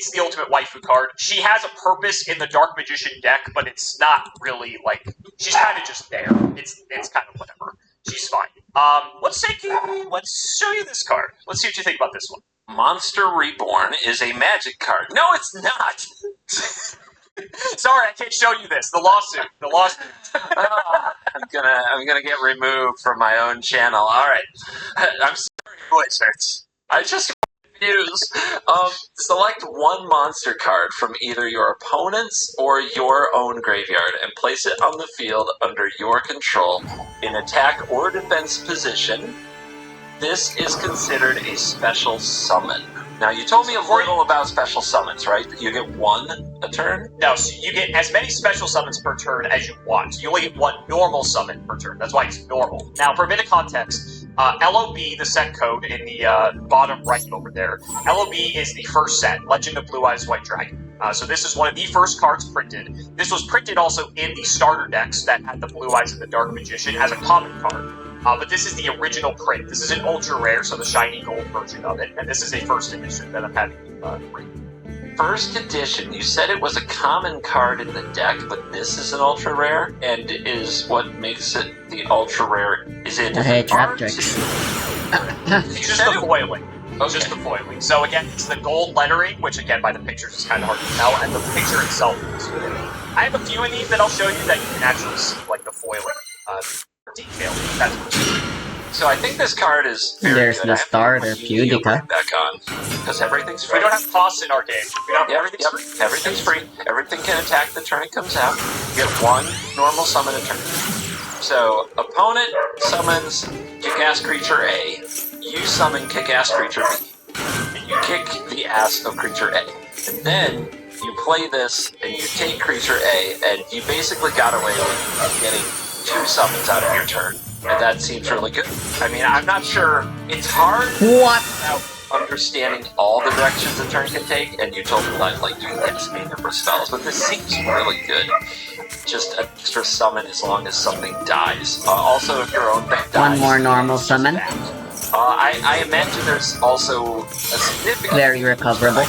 it's the ultimate waifu card. She has a purpose in the Dark Magician deck, but it's not really, like, she's kind of just there. It's kind of whatever. She's fine. Let's show you this card. Let's see what you think about this one. Monster Reborn is a magic card. No, it's not! Sorry, I can't show you this. The lawsuit. I'm gonna get removed from my own channel. Alright. I'm sorry, Wizards. I just confused. Select one monster card from either your opponent's or your own graveyard and place it on the field under your control in attack or defense position. This is considered a special summon. Now, you told me a little about special summons, right? You get one a turn? No, so you get as many special summons per turn as you want. You only get one normal summon per turn. That's why it's normal. Now, for a bit of context, LOB, the set code in the bottom right over there, LOB is the first set, Legend of Blue Eyes White Dragon. So this is one of the first cards printed. This was printed also in the starter decks that had the Blue Eyes and the Dark Magician as a common card. But this is the original print. This is an ultra rare, so the shiny gold version of it, and this is a first edition that I'm having print. First edition, you said it was a common card in the deck, but this is an ultra rare, and is what makes it the ultra rare. Is it trap art? tricks. Just the foiling. Okay. Just the foiling. So again, it's the gold lettering, which again by the pictures is kind of hard to tell, and the picture itself is good. I have a few of these that I'll show you that you can actually see, like the foiling. Detail. That's what so I think this card is very There's good. the starter Pudica. Back on, because everything's free. We don't have costs in our game. We don't have everything's free. Everything's free. Everything can attack the turn it comes out. You get one normal summon a turn. So opponent summons kick-ass creature A. You summon kick-ass creature B. And you kick the ass of creature A. And then you play this and you take creature A, and you basically got away with getting 2 summons out of your turn, and that seems really good. I mean, I'm not sure. It's hard without understanding all the directions a turn can take, and you told me that like doing X number of spells, but this seems really good. Just an extra summon as long as something dies. Also, if your own deck dies, One more normal summon. I imagine there's also a significant... Very recoverable.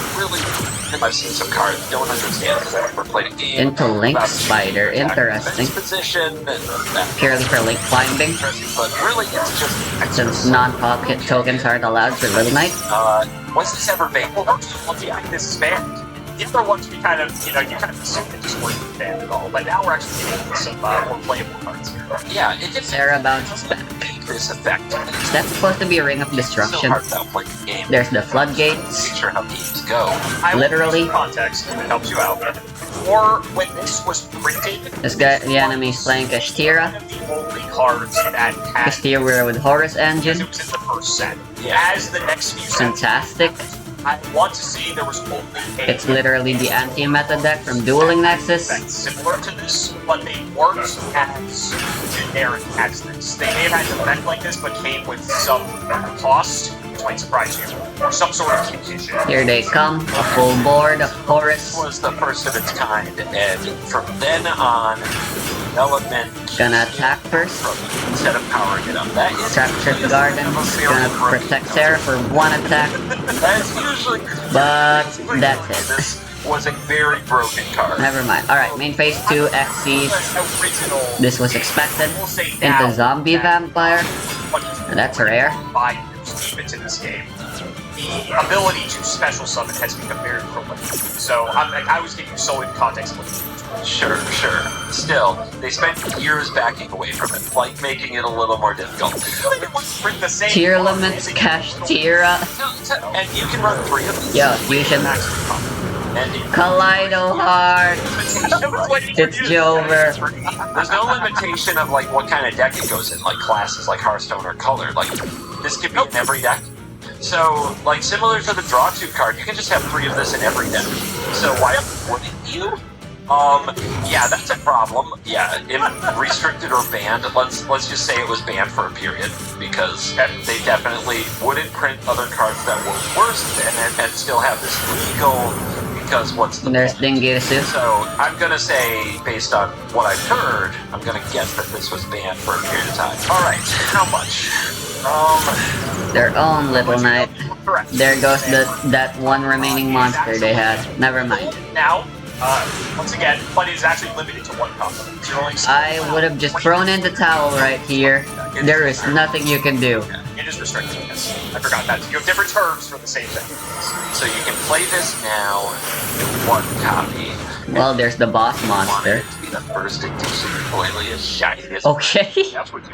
I've seen some cards I don't understand because I've never played a game. Interlink Spider, interesting. Position and Purely for link climbing. But really, it's just... Since non-pocket tokens aren't allowed for Little Knight. Was this ever available? Well, yeah, this is banned. The other ones we kind of, you kind of assume it just wasn't banned at all. But now we're actually getting some more playable cards here. Yeah, it did. Sarah bounces back. This effect. That's supposed to be a Ring of Destruction. There's the floodgates. Picture how games go. Literally. Context that helps you out. Or when this was printed, This guy, the enemy's playing Kashtira. one of the only cards that had Kashtira with Horus Engine. it was in the first set. As the next few sets, Fantastic. I want to see there was only a It's literally the anti-meta deck from Dueling Nexus. similar to this, but they weren't as generic as this. They may have had an effect like this, but came with some cost, which might surprise you, or some sort of condition. Here they come, a full board of Horus. This was the first of its kind, and from then on, element Gonna attack first. instead of powering it up. That is Trap Trip Garden. Gonna protect Sarah for 1 attack. That's usually... But that's it. This was a very broken card. Never mind. Alright, main phase 2, Xyz. This was expected. Into Zombie Vampire. And that's rare. 5 years deep into this game, the ability to special summon has become very prolific. So I was giving you solid context. Sure. Still, they spent years backing away from it, like making it a little more difficult. Tier limits, Kashtira. And you can run 3 of these. Yo, Fusion. Kaleido Heart. It's Jover. There's no limitation of like what kind of deck it goes in, like classes like Hearthstone or Color. Like, this could be in every deck. So, like, similar to the Draw 2 card, you can just have 3 of this in every deck. So why wouldn't you? Yeah, that's a problem. Yeah, if restricted or banned, let's just say it was banned for a period, because they definitely wouldn't print other cards that were worse than it and still have this legal, because what's the There's point? Dingirsu. So, I'm gonna say, based on what I've heard, I'm gonna guess that this was banned for a period of time. Alright, how much? Their own Little Knight. Correct. There goes that one remaining monster they had. Never mind. Now, once again, but it is actually limited to one combo. I would have just thrown in the towel right here. There is nothing you can do. It is restricted, yes. I forgot that. You have different terms for the same thing. So you can play this now in one copy. Well, there's the boss monster. To be the first edition, oiliest, shiniest. Okay. That's what you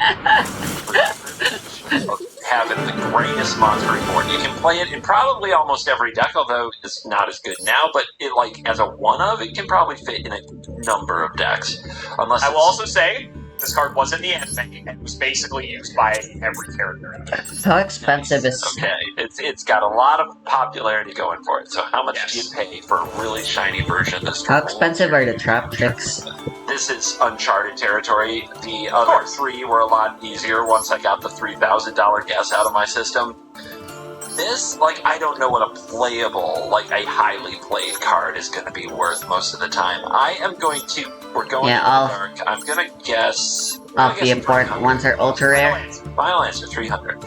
having the greatest monster reborn. You can play it in probably almost every deck, although it's not as good now. But it, like, as a one-of, it can probably fit in a number of decks. Unless I will also say, this card was in the anime and was basically used by every character. How expensive is... Okay, it's got a lot of popularity going for it. So how much do you pay for a really shiny version of this? How expensive are the trap tricks? This is uncharted territory. The other three were a lot easier once I got the $3,000 guess out of my system. This, like, I don't know what a playable, like a highly played card is going to be worth most of the time. I am going to, we're going to the dark. I'm going to guess... The important ones are ultra rare. Final answer, 300.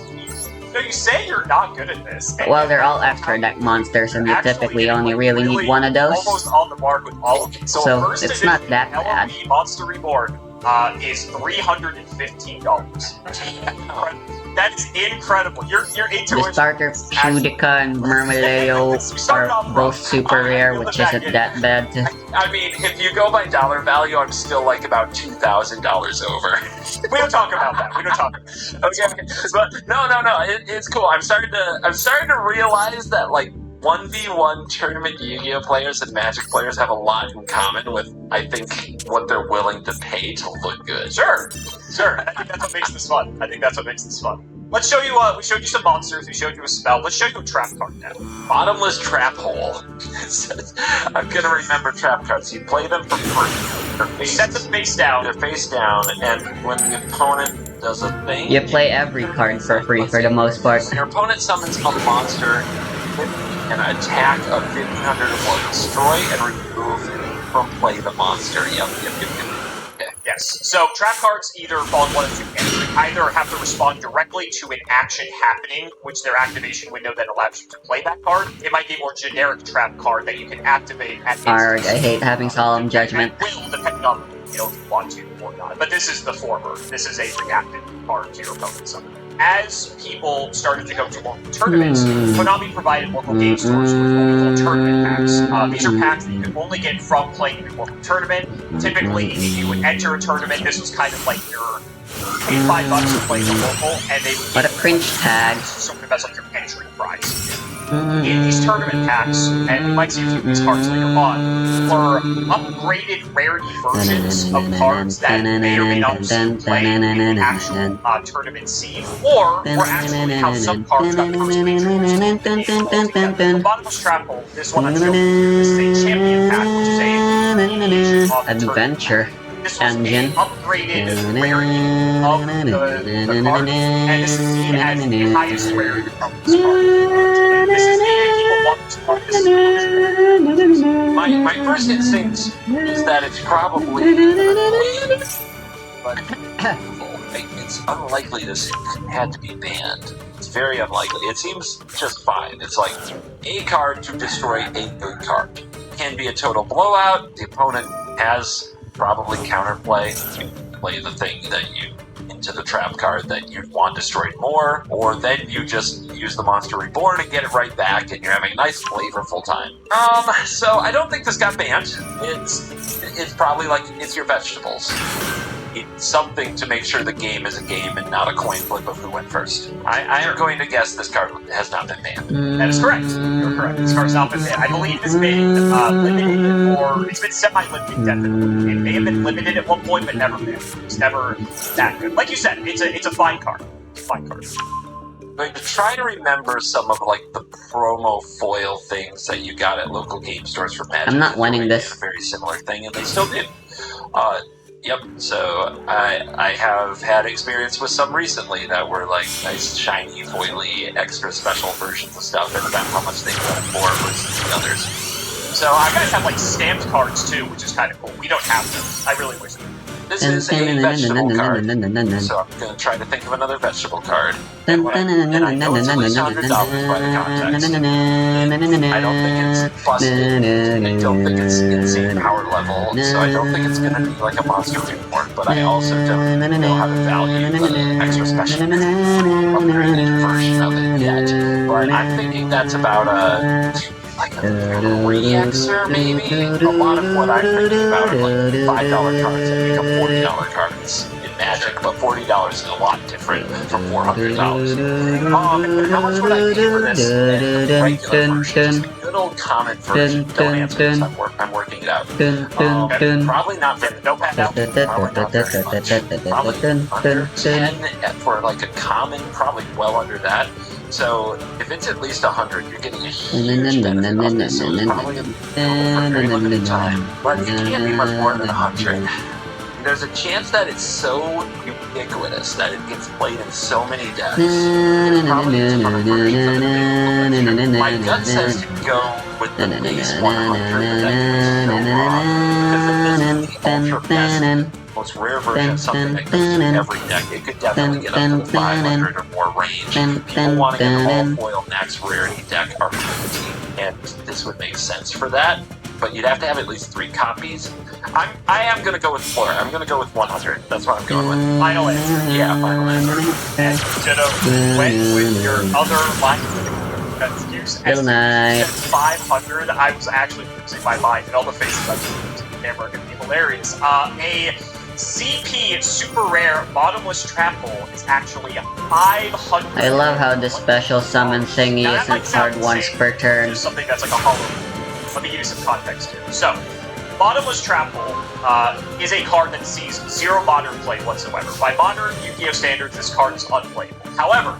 No, you say you're not good at this. Well, they're all extra deck monsters, and you typically only really need one of those. Almost on the mark with all of them. So first it's not that bad. LOB Monster Reborn is $315. That is incredible. Your intuition. The starter Pudica and Murmileo are both super rare, which isn't that bad. I mean, if you go by dollar value, I'm still like about $2,000 over. We don't talk about that. We don't talk about that. Okay, but no, it's cool. I'm starting to realize that like 1v1 tournament Yu-Gi-Oh players and Magic players have a lot in common with, I think, what they're willing to pay to look good. Sure. I think that's what makes this fun. Let's show you, we showed you some monsters, we showed you a spell. Let's show you a trap card now. Bottomless trap hole. I'm gonna remember trap cards. You play them for free. You set them face down. They're face down, and when the opponent does a thing... You play every card for free for the most part. When your opponent summons a monster, an attack of 1,500 will destroy and remove from play the monster. Yep. Okay. Yes. So trap cards either fall in one of two categories. Either have to respond directly to an action happening, which their activation window then allows you to play that card. It might be a more generic trap card that you can activate at Arg, I hate having Solemn Judgment. Will, depending on if you want to or not. But this is the former. This is a reactive card to your opponent's summon. As people started to go to local tournaments, Konami provided local game stores with local tournament packs. These are packs that you can only get from playing a local tournament. Typically, if you would enter a tournament, this was kind of like your pay $5 to play the local, and they would What a cringe tag. sort of as like your entry prize. In these tournament packs, and you might see a few of these cards later on, were upgraded rarity versions of cards that may or may not play in the actual tournament scene, or were actually how some cards got first-made The Bottomless Trap Hole, this one I'm showing you, this is a champion pack, which is a variation of the Adventure This was engine. an upgraded rarity of the card, and this is seen as the highest rarity from this card. This is the people want this card. This is My first instinct is that it's probably but it's unlikely this had to be banned. It's very unlikely. It seems just fine. It's like a card to destroy a good card. Can be a total blowout. The opponent has probably counterplay to play the thing that you into the trap card that you want destroyed more, or then you just use the Monster Reborn and get it right back, and you're having a nice flavorful time. So I don't think this got banned. It's probably like it's your vegetables. It's something to make sure the game is a game and not a coin flip of who went first. I am going to guess this card has not been banned. That is correct. You're correct. This card's not been banned. I believe it's been limited, or it's been semi-limited, definitely. It may have been limited at one point, but never banned. It's never that good. Like you said, it's a fine card. It's a fine card. I'm going to try to remember some of like the promo foil things that you got at local game stores for Magic. I'm not winning this. A very similar thing, and they still do. Yep, so I have had experience with some recently that were like nice, shiny, foily, extra special versions of stuff, and about how much they went for versus the others. So I guys have like stamped cards too, which is kind of cool. We don't have them. I really wish we did. This is a vegetable card, so I'm going to try to think of another vegetable card. And I know it's at least $100 by the context. I don't think it's busted. I don't think it's insane power level, so I don't think it's going to be like a monster reward, but I also don't know how to value the extra special upgraded version of it yet. But I'm thinking that's about a 3xer maybe? A lot of what I'm thinking about are like $5 cards that become $40 cards in Magic, but $40 is a lot different from $400. How much would I pay for this in the regular version? Just a good old common version. Don't answer this, I'm working it out. Probably not for the notepad now. Probably not very much. Probably under 10 for like a common, probably well under that. So, if it's at least 100, you're getting a huge benefit on this, so it's probably a very limited time. But it can't be much more than 100. There's a chance that it's so ubiquitous that it gets played in so many decks. It's probably a different version of it. My gut says to go with the base 100, but that could be so wrong. Because if this is the ultra best, most rare version of something that goes to every deck, it could definitely get up to the 500 or more range. People wanting an all-foil max rarity deck are 15, and this would make sense for that, but you'd have to have at least 3 copies. I am going to go with 4. I'm going to go with 100. That's what I'm going with. Final answer. Yeah, final answer. And you should have went with your other line of excuse. Good night. 500, I was actually losing my mind, and all the faces I was losing to the camera are going to be hilarious. A CP super rare bottomless trap hole is actually 500. I love how the special summon thingy isn't hard once per turn. Just something that's like a hollow. Let me give you some context here. So, bottomless trap hole is a card that sees 0 modern play whatsoever. By modern Yu-Gi-Oh standards, this card is unplayable. However,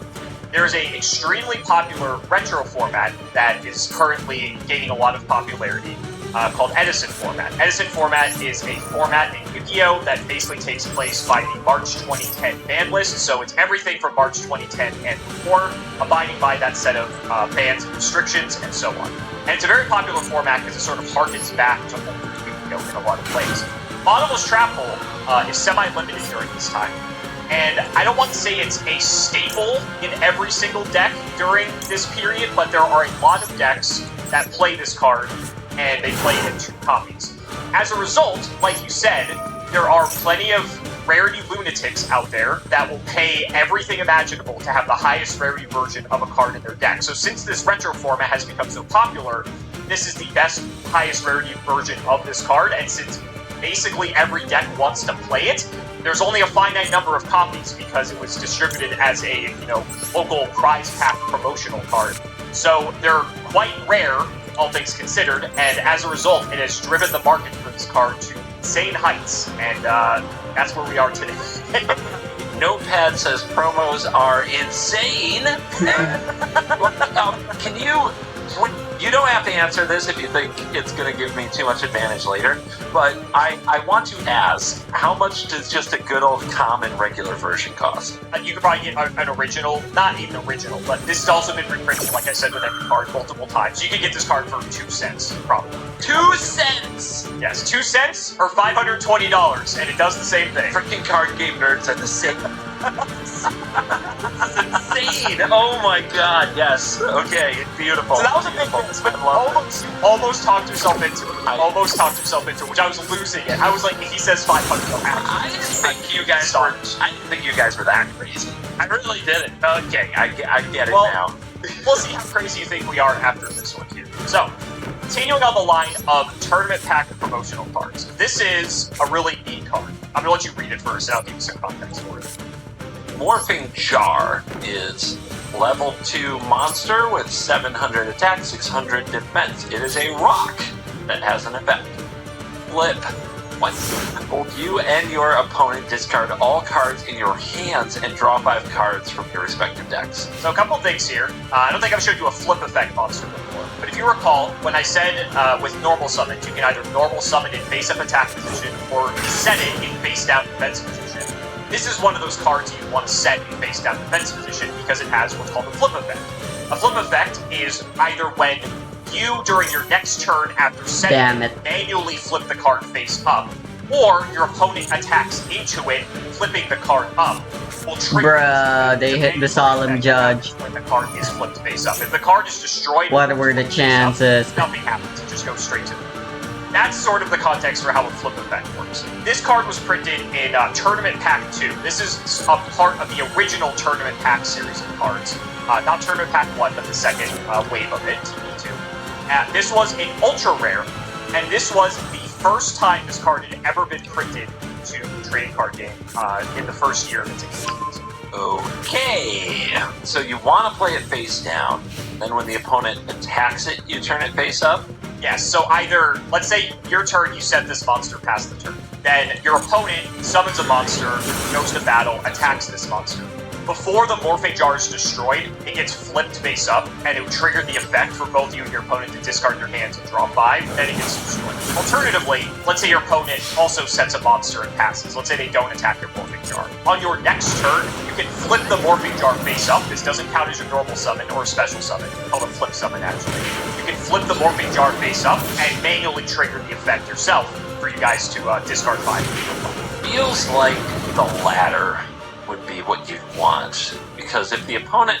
there is an extremely popular retro format that is currently gaining a lot of popularity. Called Edison format. Edison format is a format in Yu-Gi-Oh! That basically takes place by the March 2010 ban list, so it's everything from March 2010 and before, abiding by that set of bans and restrictions and so on. And it's a very popular format because it sort of harkens back to older Yu-Gi-Oh! In a lot of ways. Bottomless Trap Hole is semi-limited during this time. And I don't want to say it's a staple in every single deck during this period, but there are a lot of decks that play this card, and they play it in 2 copies. As a result, like you said, there are plenty of rarity lunatics out there that will pay everything imaginable to have the highest rarity version of a card in their deck. So since this retro format has become so popular, this is the best, highest rarity version of this card, and since basically every deck wants to play it, there's only a finite number of copies because it was distributed as a, local prize pack promotional card. So they're quite rare, all things considered, and as a result, it has driven the market for this card to insane heights, and that's where we are today. Notepad says promos are insane. Can you... You don't have to answer this if you think it's going to give me too much advantage later, but I want to ask, how much does just a good old common regular version cost? You could probably get an original, not even original, but this has also been reprinted, like I said, with every card multiple times. You could get this card for 2 cents, probably. 2 cents? Yes, 2 cents or $520, and it does the same thing. Freaking card game nerds are the same. This is insane! Oh my god, yes. Okay, beautiful. So that was a big thing. But almost talked yourself into it. Almost talked yourself into it, which I was losing it. I was like, he says 500. I didn't think you guys were that crazy. I really didn't. Okay, I get it now. We'll see how crazy you think we are after this one here. So, continuing on the line of tournament pack promotional cards. This is a really neat card. I'm gonna let you read it first, and I'll give you some context for it. Morphing Jar is level 2 monster with 700 attack, 600 defense. It is a rock that has an effect. Flip. Both you and your opponent discard all cards in your hands and draw 5 cards from your respective decks. So a couple things here. I don't think I've showed you a flip effect monster before, but if you recall, when I said with normal summons, you can either normal summon in face-up attack position or set it in face-down defense position. This is one of those cards you want to set in face-down defense position because it has what's called a flip effect. A flip effect is either when you, during your next turn after setting, manually flip the card face up, or your opponent attacks into it, flipping the card up, will trigger. Bruh, they hit the solemn judge. When the card is flipped face up. If the card is destroyed, What were the chances? Nothing happens. It just goes straight to the moon. That's sort of the context for how a flip effect works. This card was printed in Tournament Pack 2. This is a part of the original Tournament Pack series of cards. Not Tournament Pack 1, but the second wave of it, TP2. This was an ultra rare, and this was the first time this card had ever been printed to the trading card game in the first year of its existence. Okay, so you want to play it face down, then when the opponent attacks it, you turn it face up? Yes, so either, let's say your turn, you set this monster past the turn. Then your opponent summons a monster, goes to battle, attacks this monster. Before the Morphing Jar is destroyed, it gets flipped face up, and it would trigger the effect for both you and your opponent to discard your hands and draw 5, then it gets destroyed. Alternatively, let's say your opponent also sets a monster and passes. Let's say they don't attack your Morphing Jar. On your next turn, you can flip the Morphing Jar face up. This doesn't count as your normal summon or a special summon. It's called a flip summon, actually. You can flip the Morphing Jar face up and manually trigger the effect yourself for you guys to discard 5. Feels like the latter would be what you'd want, because if the opponent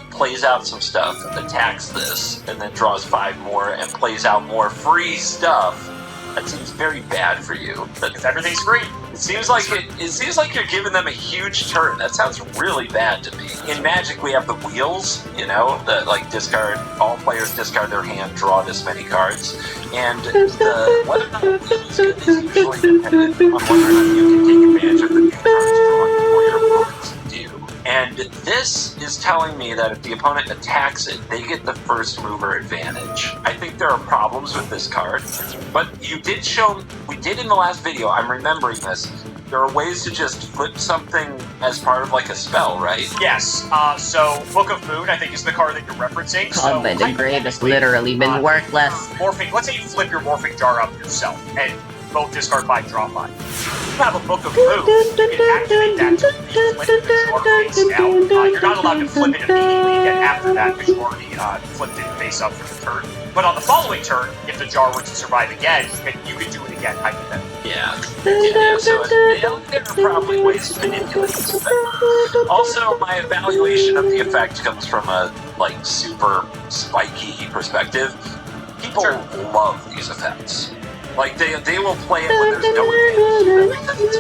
plays out some stuff, attacks this, and then draws 5 more and plays out more free stuff, that seems very bad for you. Because everything's free. It seems like you're giving them a huge turn. That sounds really bad to me. In Magic, we have the wheels, you know, that discard, all players discard their hand, draw this many cards, and whether or not the wheel is good is usually dependent on whether or not you can take advantage of the new cards drawn before your opponents do. And this is telling me that if the opponent attacks it, they get the first mover advantage. I think there are problems with this card, but we did in the last video, I'm remembering this, there are ways to just flip something as part of a spell, right? Yes, so Book of Moon, I think, is the card that you're referencing. God, by the grave has literally been worthless. Let's say you flip your Morphing Jar up yourself, and both discard 5, draw 5. If you have a Book of Moon, you can activate that to flip the jar face down. You're not allowed to flip it immediately again after that, because you already flipped it face up for the turn. But on the following turn, if the jar were to survive again, you could do it again, hypothetically. Yeah, so there are probably ways to manipulate this effect. Also, my evaluation of the effect comes from a, super spiky perspective. People love these effects. They will play it when there's no advantage because it's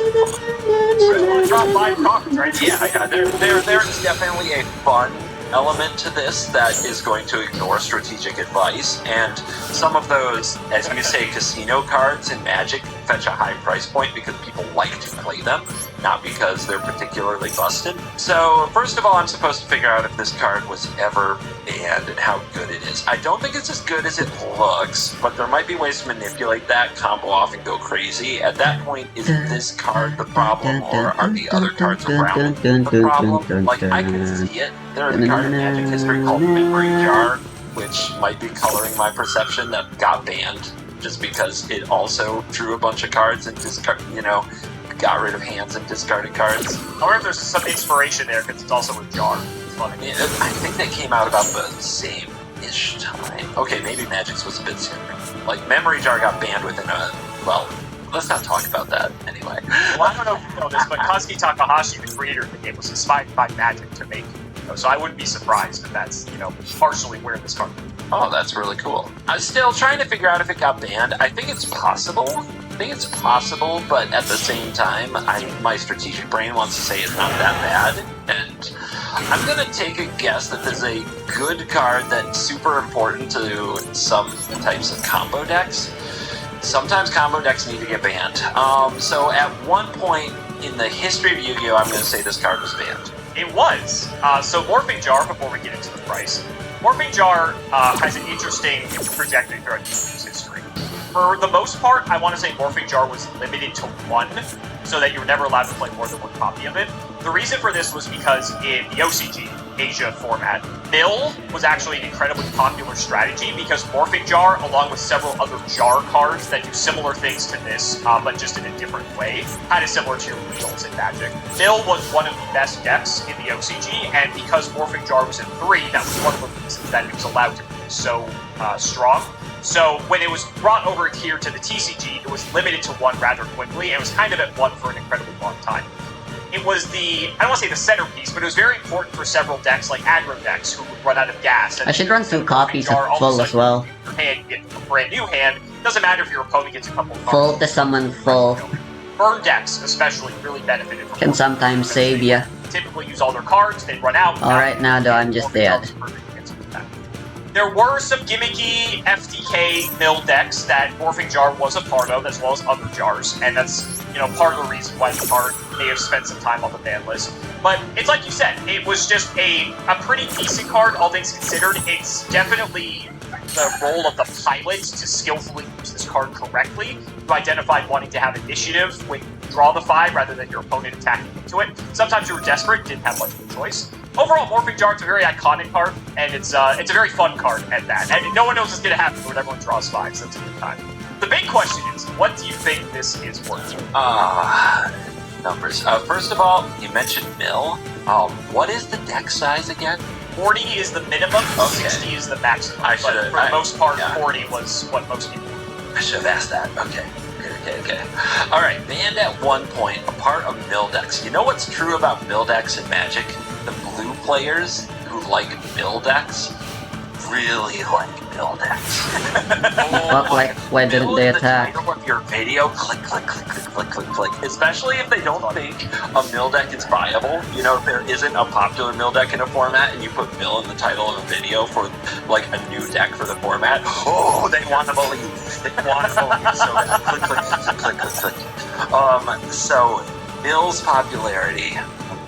fun. Drop 5 cards, right? Yeah, there's definitely a fun element to this that is going to ignore strategic advice, and some of those, as you say, casino cards in Magic fetch a high price point because people like to play them, not because they're particularly busted. So, first of all, I'm supposed to figure out if this card was ever banned and how good it is. I don't think it's as good as it looks, but there might be ways to manipulate that, combo off, and go crazy. At that point, is this card the problem, or are the other cards around it the problem? I can see it. There is a card in Magic history called Memory Jar, which might be coloring my perception, that got banned just because it also drew a bunch of cards and got rid of hands and discarded cards. I wonder if there's some inspiration there, because it's also a jar. It's funny. I think that came out about the same-ish time. Okay, maybe Magic's was a bit sooner. Memory Jar got banned within let's not talk about that anyway. Well, I don't know if you know this, but Kazuki Takahashi, the creator of the game, was inspired by Magic to make it. So I wouldn't be surprised if that's, partially where this card came. Oh, that's really cool. I'm still trying to figure out if it got banned. I think it's possible. But at the same time, my strategic brain wants to say it's not that bad. And I'm going to take a guess that there's a good card that's super important to some types of combo decks. Sometimes combo decks need to get banned. So at one point in the history of Yu-Gi-Oh!, I'm going to say this card was banned. It was. So Morphing Jar, before we get into the price, Morphing Jar has an interesting trajectory throughout Yu-Gi-Oh!'s history. For the most part, I want to say Morphing Jar was limited to 1, so that you were never allowed to play more than 1 copy of it. The reason for this was because in the OCG, Asia format, Mill was actually an incredibly popular strategy because Morphing Jar, along with several other Jar cards that do similar things to this, but just in a different way, kind of similar to your Wheels in Magic. Mill was one of the best decks in the OCG, and because Morphing Jar was in 3, that was one of the reasons that it was allowed to be so strong. So when it was brought over here to the TCG, it was limited to one rather quickly, and it was kind of at one for an incredibly long time. It was I don't want to say the centerpiece, but it was very important for several decks, like aggro decks, who would run out of gas. And I should run 2 copies of full as well. Your hand, you get a brand new hand. Doesn't matter if your opponent gets a couple of Full to summon full. Burn decks, especially, really benefited from Can sometimes save ya. Typically use all their cards, they run out. Alright, now though, I'm just dead. There were some gimmicky FTK mill decks that Morphing Jar was a part of, as well as other jars, and that's, you know, part of the reason why the card may have spent some time on the ban list. But it's like you said, it was just a pretty decent card, all things considered. It's definitely the role of the pilot to skillfully use this card correctly, to identify wanting to have initiative when you draw the 5 rather than your opponent attacking into it. Sometimes you were desperate, didn't have much of a choice. Overall, Morphing Jar is a very iconic card, and it's a very fun card at that. And no one knows what's going to happen when everyone draws 5, so it's a good time. The big question is, what do you think this is worth? Numbers. First of all, you mentioned mill. What is the deck size again? 40 is the minimum, 60 is the maximum. But for the most part, 40 was what most people did. I should have asked that. Okay. Alright, banned at one point, a part of mill decks. You know what's true about mill decks in Magic? The blue players who like mill decks really like mill decks. But like, why didn't they attack? The title of your video, click. Especially if they don't think a mill deck is viable. You know, if there isn't a popular mill deck in a format and you put mill in the title of a video for like a new deck for the format, oh, they want to believe. They want to believe so bad. Click. So, mill's popularity.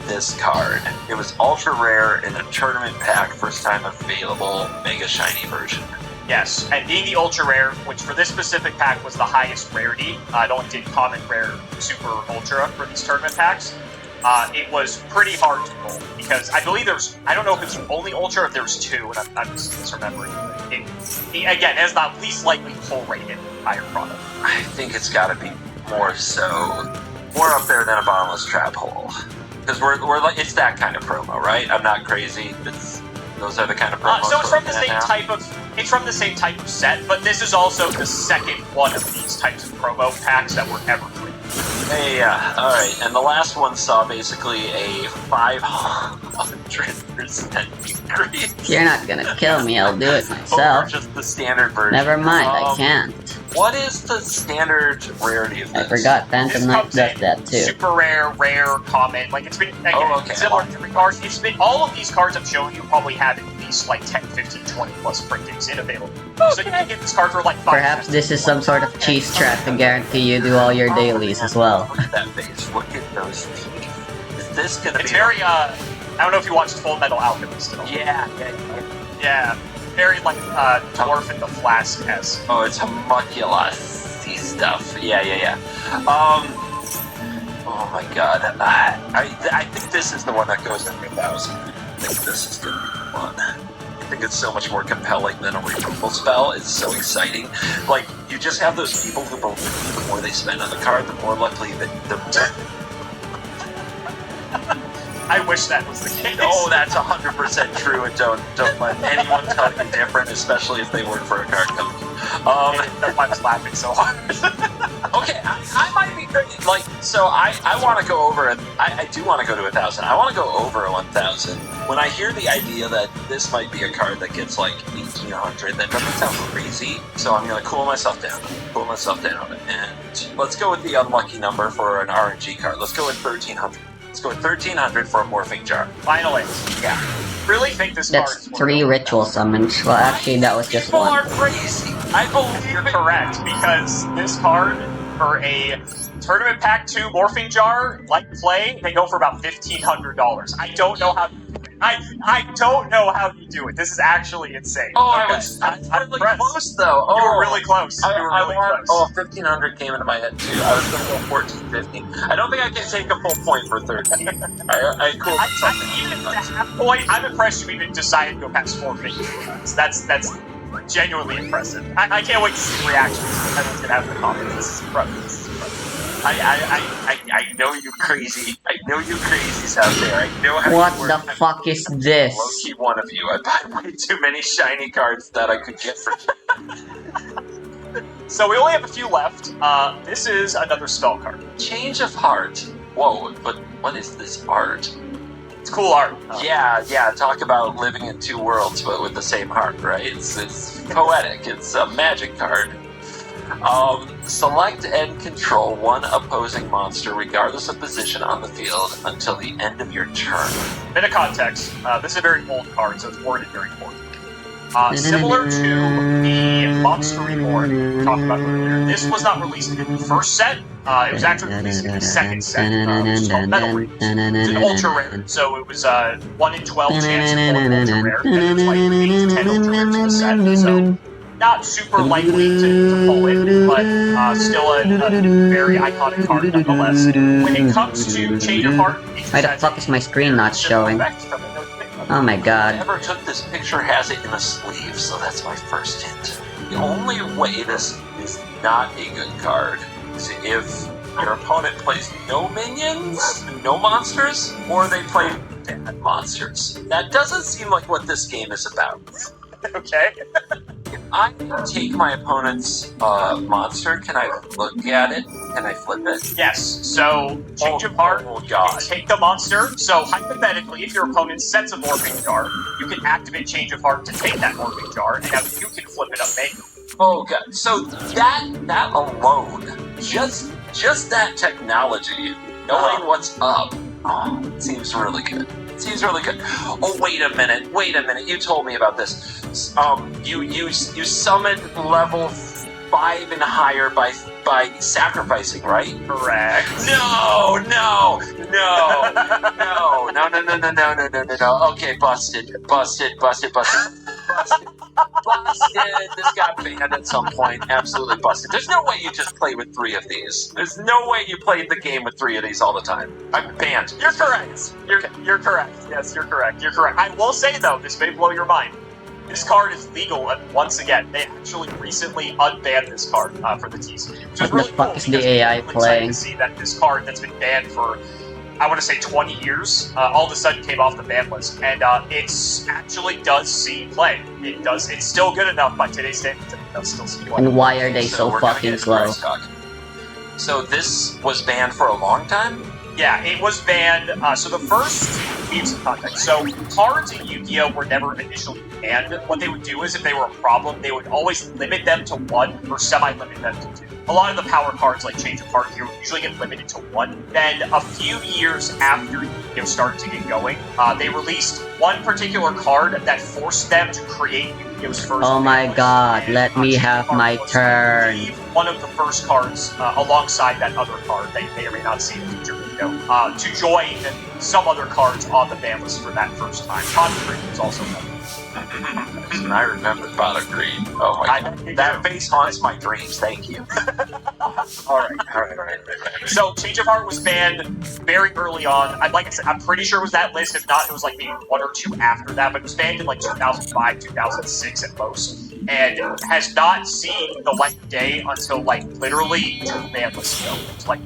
This card. It was ultra rare in a tournament pack, first time available, mega shiny version. Yes, and being the ultra rare, which for this specific pack was the highest rarity, it only did common, rare, super, ultra for these tournament packs. It was pretty hard to pull because I believe there's, I don't know if it's only ultra or if there's 2, and I'm just misremembering. It again has the least likely pull rate in the entire product. I think it's got to be more up there than a bottomless trap hole. Because we're like, it's that kind of promo, right? I'm not crazy. Those are the kind of promos. So it's from the same type of set, but this is also the second one of these types of promo packs that were ever created. Yeah, alright. And the last one saw basically a 500% increase. You're not gonna kill me, I'll do it myself. Or just the standard version. Never mind, I can't. What is the standard rarity of this? I forgot, Phantom Knight does that too. Super rare, rare, common. Like, it's been, again, similar to different cards. It's been, all of these cards I'm showing you probably have at least like 10, 15, 20 plus printings in available. So you can get this card for like 5 Perhaps this is some sort of cheese trap to guarantee you do all your dailies as well. Look at that face, look at those teeth. Is this gonna be... It's very, I don't know if you watched Full Metal Alchemist at all. Yeah. Very like Dwarf in the Flask-esque. Oh, it's homunculus-y stuff. Yeah. Oh my god. I think this is the one that goes to 1,000. I think this is the one. I think it's so much more compelling than a removal spell. It's so exciting. Like, you just have those people who believe the more they spend on the card, the more likely the I wish that was the case. Oh, that's 100% true, and don't let anyone tell you different, especially if they work for a card company. That's why I was laughing so hard. Okay, I might be great. Like, so I want to go over, I do want to go to 1,000. I want to go over 1,000. When I hear the idea that this might be a card that gets like 1,800, that doesn't sound crazy. So I'm going to cool myself down, and let's go with the unlucky number for an RNG card. Let's go with 1,300. Let's go with 1,300 for a Morphing Jar. Finally. Yeah. Really think this card That's 3 ritual summons. Well, actually, that was just People 1. are crazy. I believe you're correct, because this card, for a Tournament Pack 2 Morphing Jar, like play, they go for about $1,500. I don't know how you do it. I don't know how you do it. This is actually insane. Oh, okay. I'm really close, though. Oh, you were really close. I Close. Oh, 1,500 came into my head, too. I was going to go 1,450. I don't think I can take a full point for 13. I cooled something. Even at that point, I'm impressed you even decided to go past 450. That's genuinely impressive. I can't wait to see the reactions everyone's going to have in the comments. This is impressive. I know you crazy. I know you crazies out there. I know how What you work. the fuck is this? Low-key one of you. I bought way too many shiny cards that I could get for. So we only have a few left. This is another spell card. Change of heart. Whoa, but what is this art? It's cool art. Yeah. Talk about living in two worlds, but with the same heart, right? It's poetic. It's a magic card. Select and control one opposing monster, regardless of position on the field, until the end of your turn. Bit of context. This is a very old card, so it's worded very poorly. Similar to the Monster Reborn we talked about earlier, this was not released in the first set. It was actually released in the second set, which is called Metal Rings. It's an ultra rare, so it was 1 in 12 chance of pulling ultra rare, and there's like 8 to 10 ultra rares in the set, so not super likely to pull it, but still a very iconic card nonetheless. When it comes to Change of Heart, Why the fuck is my screen not showing? Oh my god. Whoever took this picture has it in a sleeve, so that's my first hint. The only way this is not a good card is if your opponent plays no minions, no monsters, or they play bad monsters. That doesn't seem like what this game is about. Okay. If I take my opponent's monster, can I look at it? Can I flip it? Yes. So, Change of Heart, oh you god. can take the monster. So, hypothetically, if your opponent sets a Morphing Jar, you can activate Change of Heart to take that Morphing Jar, and now you can flip it up manually. Oh god. So that alone, just that technology, knowing what's up, seems really good. Seems really good. Oh, wait a minute. You told me about this. You summon level 5 and higher by sacrificing, right? Correct. No. Okay, busted. This got banned at some point. Absolutely busted. There's no way you just play with 3 of these. There's no way you played the game with 3 of these all the time. I'm banned. You're correct. You're correct. Yes, you're correct. I will say, though, this may blow your mind. This card is legal, and once again, they actually recently unbanned this card for the TCG, which is What really the fuck cool is the because AI I'm really excited playing? to see that this card that's been banned for, I want to say 20 years, all of a sudden came off the ban list, and it actually does see play. It does. It's still good enough by today's standards. It does still see play. And why are they so we're gonna fucking get slow? price talk. So this was banned for a long time? Yeah, it was banned. So the first, we have some context. So cards in Yu-Gi-Oh! Were never initially banned. What they would do is, if they were a problem, they would always limit them to 1 or semi-limit them to 2. A lot of the power cards, like Change of Heart here, usually get limited to 1. Then a few years after Yu-Gi-Oh! Started to get going, they released one particular card that forced them to create Yu-Gi-Oh!'s first. Oh my list. god, And, let me Change of have Heart my was, I turn. believe, one of the first cards alongside that other card that you may or may not see in the future video to join some other cards on the ban list for that first time. Concrete was also one. I remember Father Green. Oh my god. That face haunts my dreams, thank you. Alright. So, Change of Heart was banned very early on. Like I said, I'm pretty sure it was that list. If not, it was like maybe 1 or 2 after that. But it was banned in like 2005, 2006 at most. And has not seen the light of day until like literally 2 ban lists ago. It's like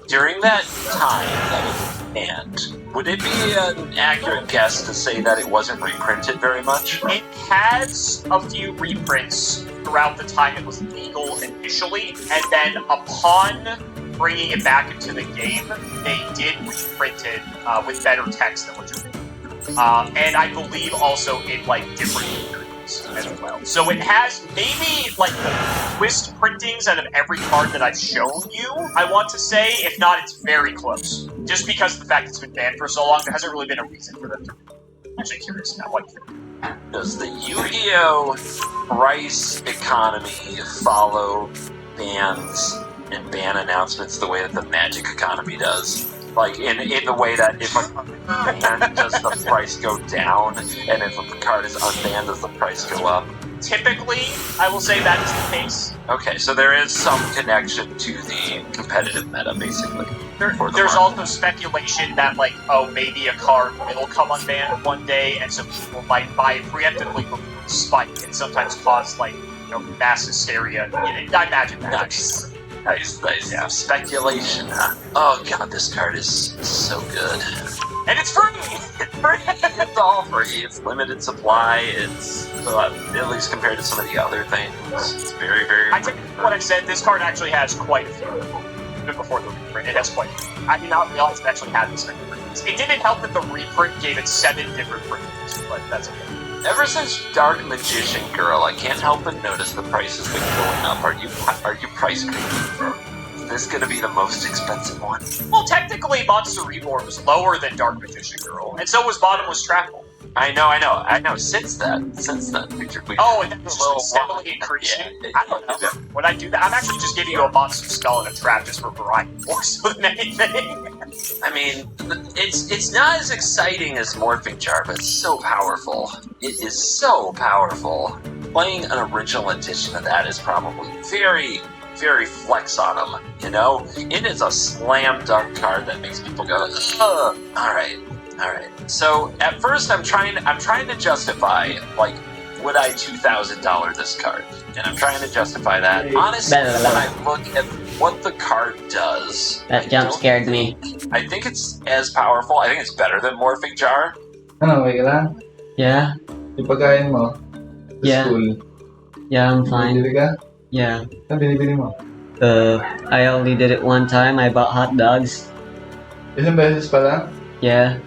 During that time that it was banned, would it be an accurate guess to say that it wasn't reprinted very much? It has a few reprints throughout the time it was legal initially, and then upon bringing it back into the game, they did reprint it with better text than what you're doing. And I believe also in like different areas as well. So it has maybe like the twist printings out of every card that I've shown you, I want to say. If not, it's very close. Just because of the fact it's been banned for so long, there hasn't really been a reason for them to. I'm actually curious now what. Does the Yu-Gi-Oh! Price economy follow bans and ban announcements the way that the Magic economy does? Like, in the way that if a ban, does the price go down, and if a card is unbanned, does the price go up? Typically, I will say that is the case. Okay, so there is some connection to the competitive meta, basically. There's also speculation that, like, oh, maybe a card will come unbanned one day, and so people might buy it preemptively before the spike, and sometimes cause, like, mass hysteria. I imagine that. Nice. Nice. Yeah, speculation, huh? Oh god, this card is so good. And it's free! It's all free. It's limited supply. It's, at least compared to some of the other things, it's very, very... I take what I said, this card actually has quite a few. Even before the reprint, it has quite a few. I did not realize it actually had this many prints. It didn't help that the reprint gave it 7 different prints, but that's okay. Ever since Dark Magician Girl, I can't help but notice the price has been going up. Are you price creeping? Is this gonna be the most expensive one? Well, technically, Monster Reborn was lower than Dark Magician Girl, and so was Bottomless Trapple. I know. Since then, Oh, and that was just steadily increasing. Yeah, I don't know. When I do that, I'm actually just giving you a monster skull and a trap just for variety more so than anything. I mean, it's not as exciting as Morphing Jar, but it's so powerful. It is so powerful. Playing an original edition of that is probably very, very flex on them, you know? It is a slam dunk card that makes people go, ugh. Alright. So at first I'm trying to justify, like, would I $2,000 this card? And I'm trying to justify that. Honestly, when I look at what the card does, That jump scared me. I think it's as powerful. I think it's better than Morphing Jar. Ano, okay ka lang? Yeah? Yung pagkain mo? Sa Yeah. school? Yeah, I'm fine. Binibili ka? Yeah. Saan binibili mo? I only did it one time. I bought hot dogs. Isang beses pa lang? Yeah.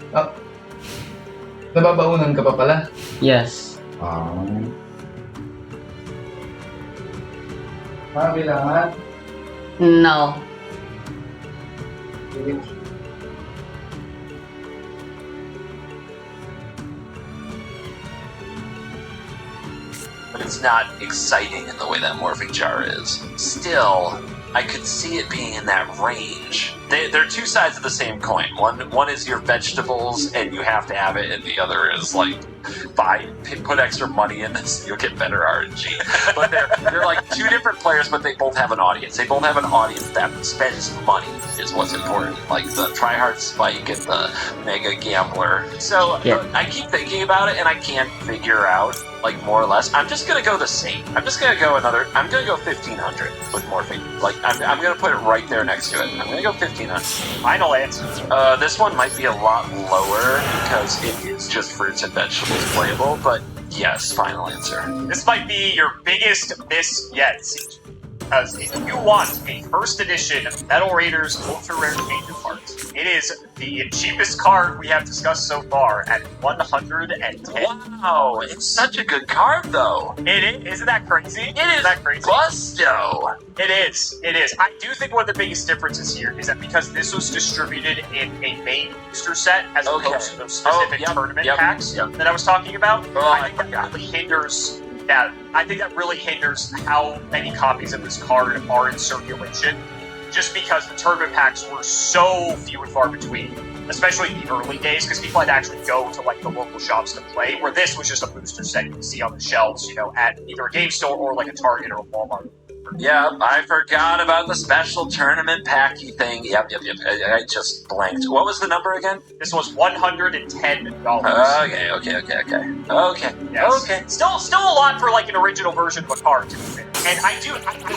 Nababaunan ka pa pala? Yes. Kailangan? No. But it's not exciting in the way that Morphing Jar is. Still, I could see it being in that range. They're two sides of the same coin. One is your vegetables, and you have to have it, and the other is like, put extra money in this, you'll get better RNG. But they're like two different players, but they both have an audience. They both have an audience that spends money, is what's important. Like the Tryhard Spike and the Mega Gambler. So Yeah. I keep thinking about it, and I can't figure out, like, more or less. I'm just gonna go the same. I'm gonna go 1,500 with Morphing. Like, I'm gonna put it right there next to it. I'm gonna go 1,500. Final answer. This one might be a lot lower because it is just fruits and vegetables playable, but yes, final answer. This might be your biggest miss yet, CG. Because if you want a first edition Metal Raiders Ultra Rare Danger card, it is the cheapest card we have discussed so far at 110. Wow, it's such a good card though. It is. Isn't that crazy? It is that crazy? Gusto. It is. I do think one of the biggest differences here is that because this was distributed in a main booster set as opposed to those specific tournament packs that I was talking about, I think that really hinders. Yeah, I think that really hinders how many copies of this card are in circulation, just because the tournament packs were so few and far between, especially in the early days, because people had to actually go to like the local shops to play, where this was just a booster set you can see on the shelves, you know, at either a game store or like a Target or a Walmart. Yep, I forgot about the special tournament packy thing. Yep. I just blanked. What was the number again? This was $110. Okay. Yes. Okay. Still a lot for like an original version of a card, to be fair. And I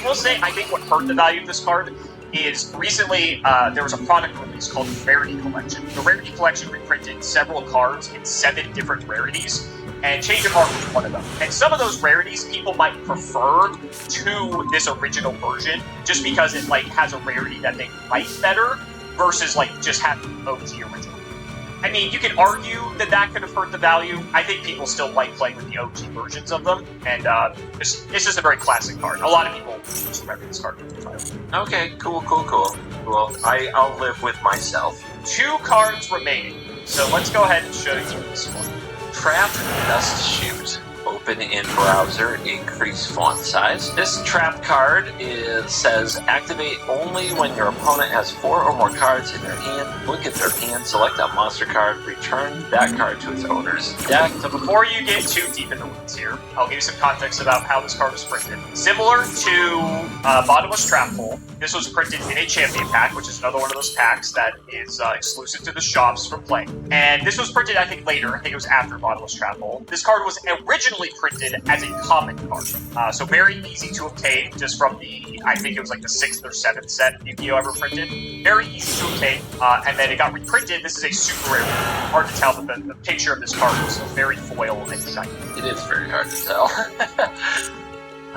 will say, I think what hurt the value of this card is recently there was a product release called the Rarity Collection. The Rarity Collection reprinted several cards in 7 different rarities, and Change of Heart was one of them. And some of those rarities people might prefer to this original version, just because it like has a rarity that they like better, versus like just having OG original. I mean, you can argue that could have hurt the value. I think people still like playing with the OG versions of them, and it's just a very classic card. A lot of people just remember this card from the title. Okay, cool. I'll live with myself. 2 cards remaining, so let's go ahead and show you this one. Trap Dust Shoot. Open in browser, increase font size. This trap card says activate only when your opponent has 4 or more cards in their hand. Look at their hand, select a monster card, return that card to its owner's deck. So before you get too deep in the weeds here, I'll give you some context about how this card was printed. Similar to Bottomless Trap Hole. This was printed in a champion pack, which is another one of those packs that is exclusive to the shops for play. And this was printed, I think, later. I think it was after Bottomless Trap Hole. This card was originally printed as a common card. So very easy to obtain, just from the, I think it was like the 6th or 7th set Yu-Gi-Oh! Ever printed. Very easy to obtain, and then it got reprinted. This is a super rare. Hard to tell, but the picture of this card was very foil and shiny. It is very hard to tell.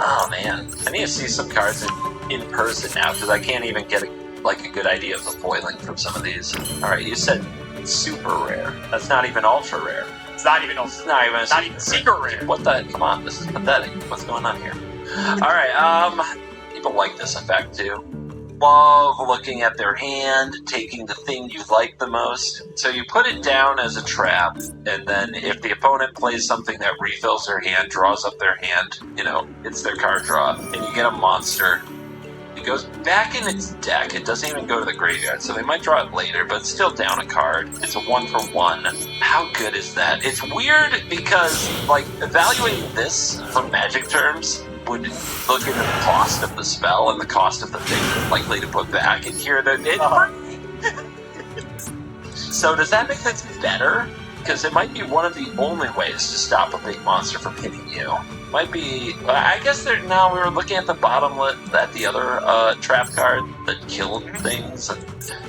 Oh man, I need to see some cards in person now because I can't even get a good idea of the foiling from some of these. All right, you said super rare. That's not even ultra rare. It's not even ultra. Not even secret rare. What the? Come on, this is pathetic. What's going on here? All right, people like this effect too. Love looking at their hand, taking the thing you like the most. So you put it down as a trap, and then if the opponent plays something that refills their hand, draws up their hand, you know, it's their card draw, and you get a monster. It goes back in its deck. It doesn't even go to the graveyard, so they might draw it later, but it's still down a card. It's a 1-for-1. How good is that? It's weird because, like, evaluating this from Magic terms would look at the cost of the spell and the cost of the thing you're likely to put back, and here So does that make this better? Because it might be one of the only ways to stop a big monster from hitting you. Might be. I guess now we were looking at the bottomlet, at the other trap card that killed things, and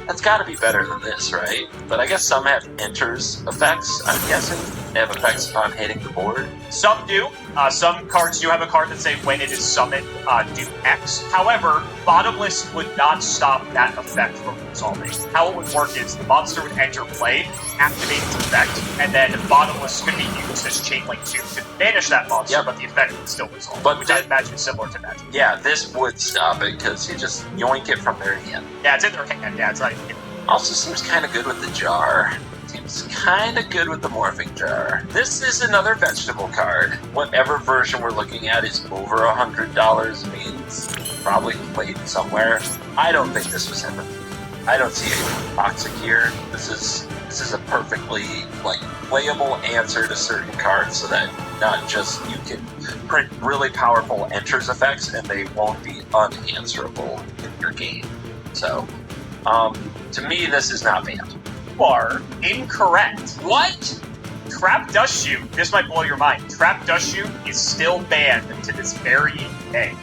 that's got to be better than this, right? But I guess some have enters effects. I'm guessing they have effects upon hitting the board. Some do. Some cards do have a card that say when it is summoned, do X. However, Bottomless would not stop that effect from resolving. How it would work is the monster would enter play, activate its effect, and then Bottomless could be used as Chain Link 2 to banish that monster, Yep. but the effect would still resolve. But which I imagine is similar to Magic. Yeah, this would stop it because you just yoink it from their hand. Yeah, it's in their hand. Yeah, it's like. Also seems kind of good with the jar. Seems kind of good with the morphing jar. This is another vegetable card. Whatever version we're looking at is over $100. Means probably played somewhere. I don't think this was ever. I don't see anything toxic here. This is a perfectly playable answer to certain cards, so that not just you can print really powerful enters effects and they won't be unanswerable in your game. So, to me, this is not banned. You are incorrect. What? Trap Dust Shoot, this might blow your mind. Trap Dust Shoot is still banned to this very day.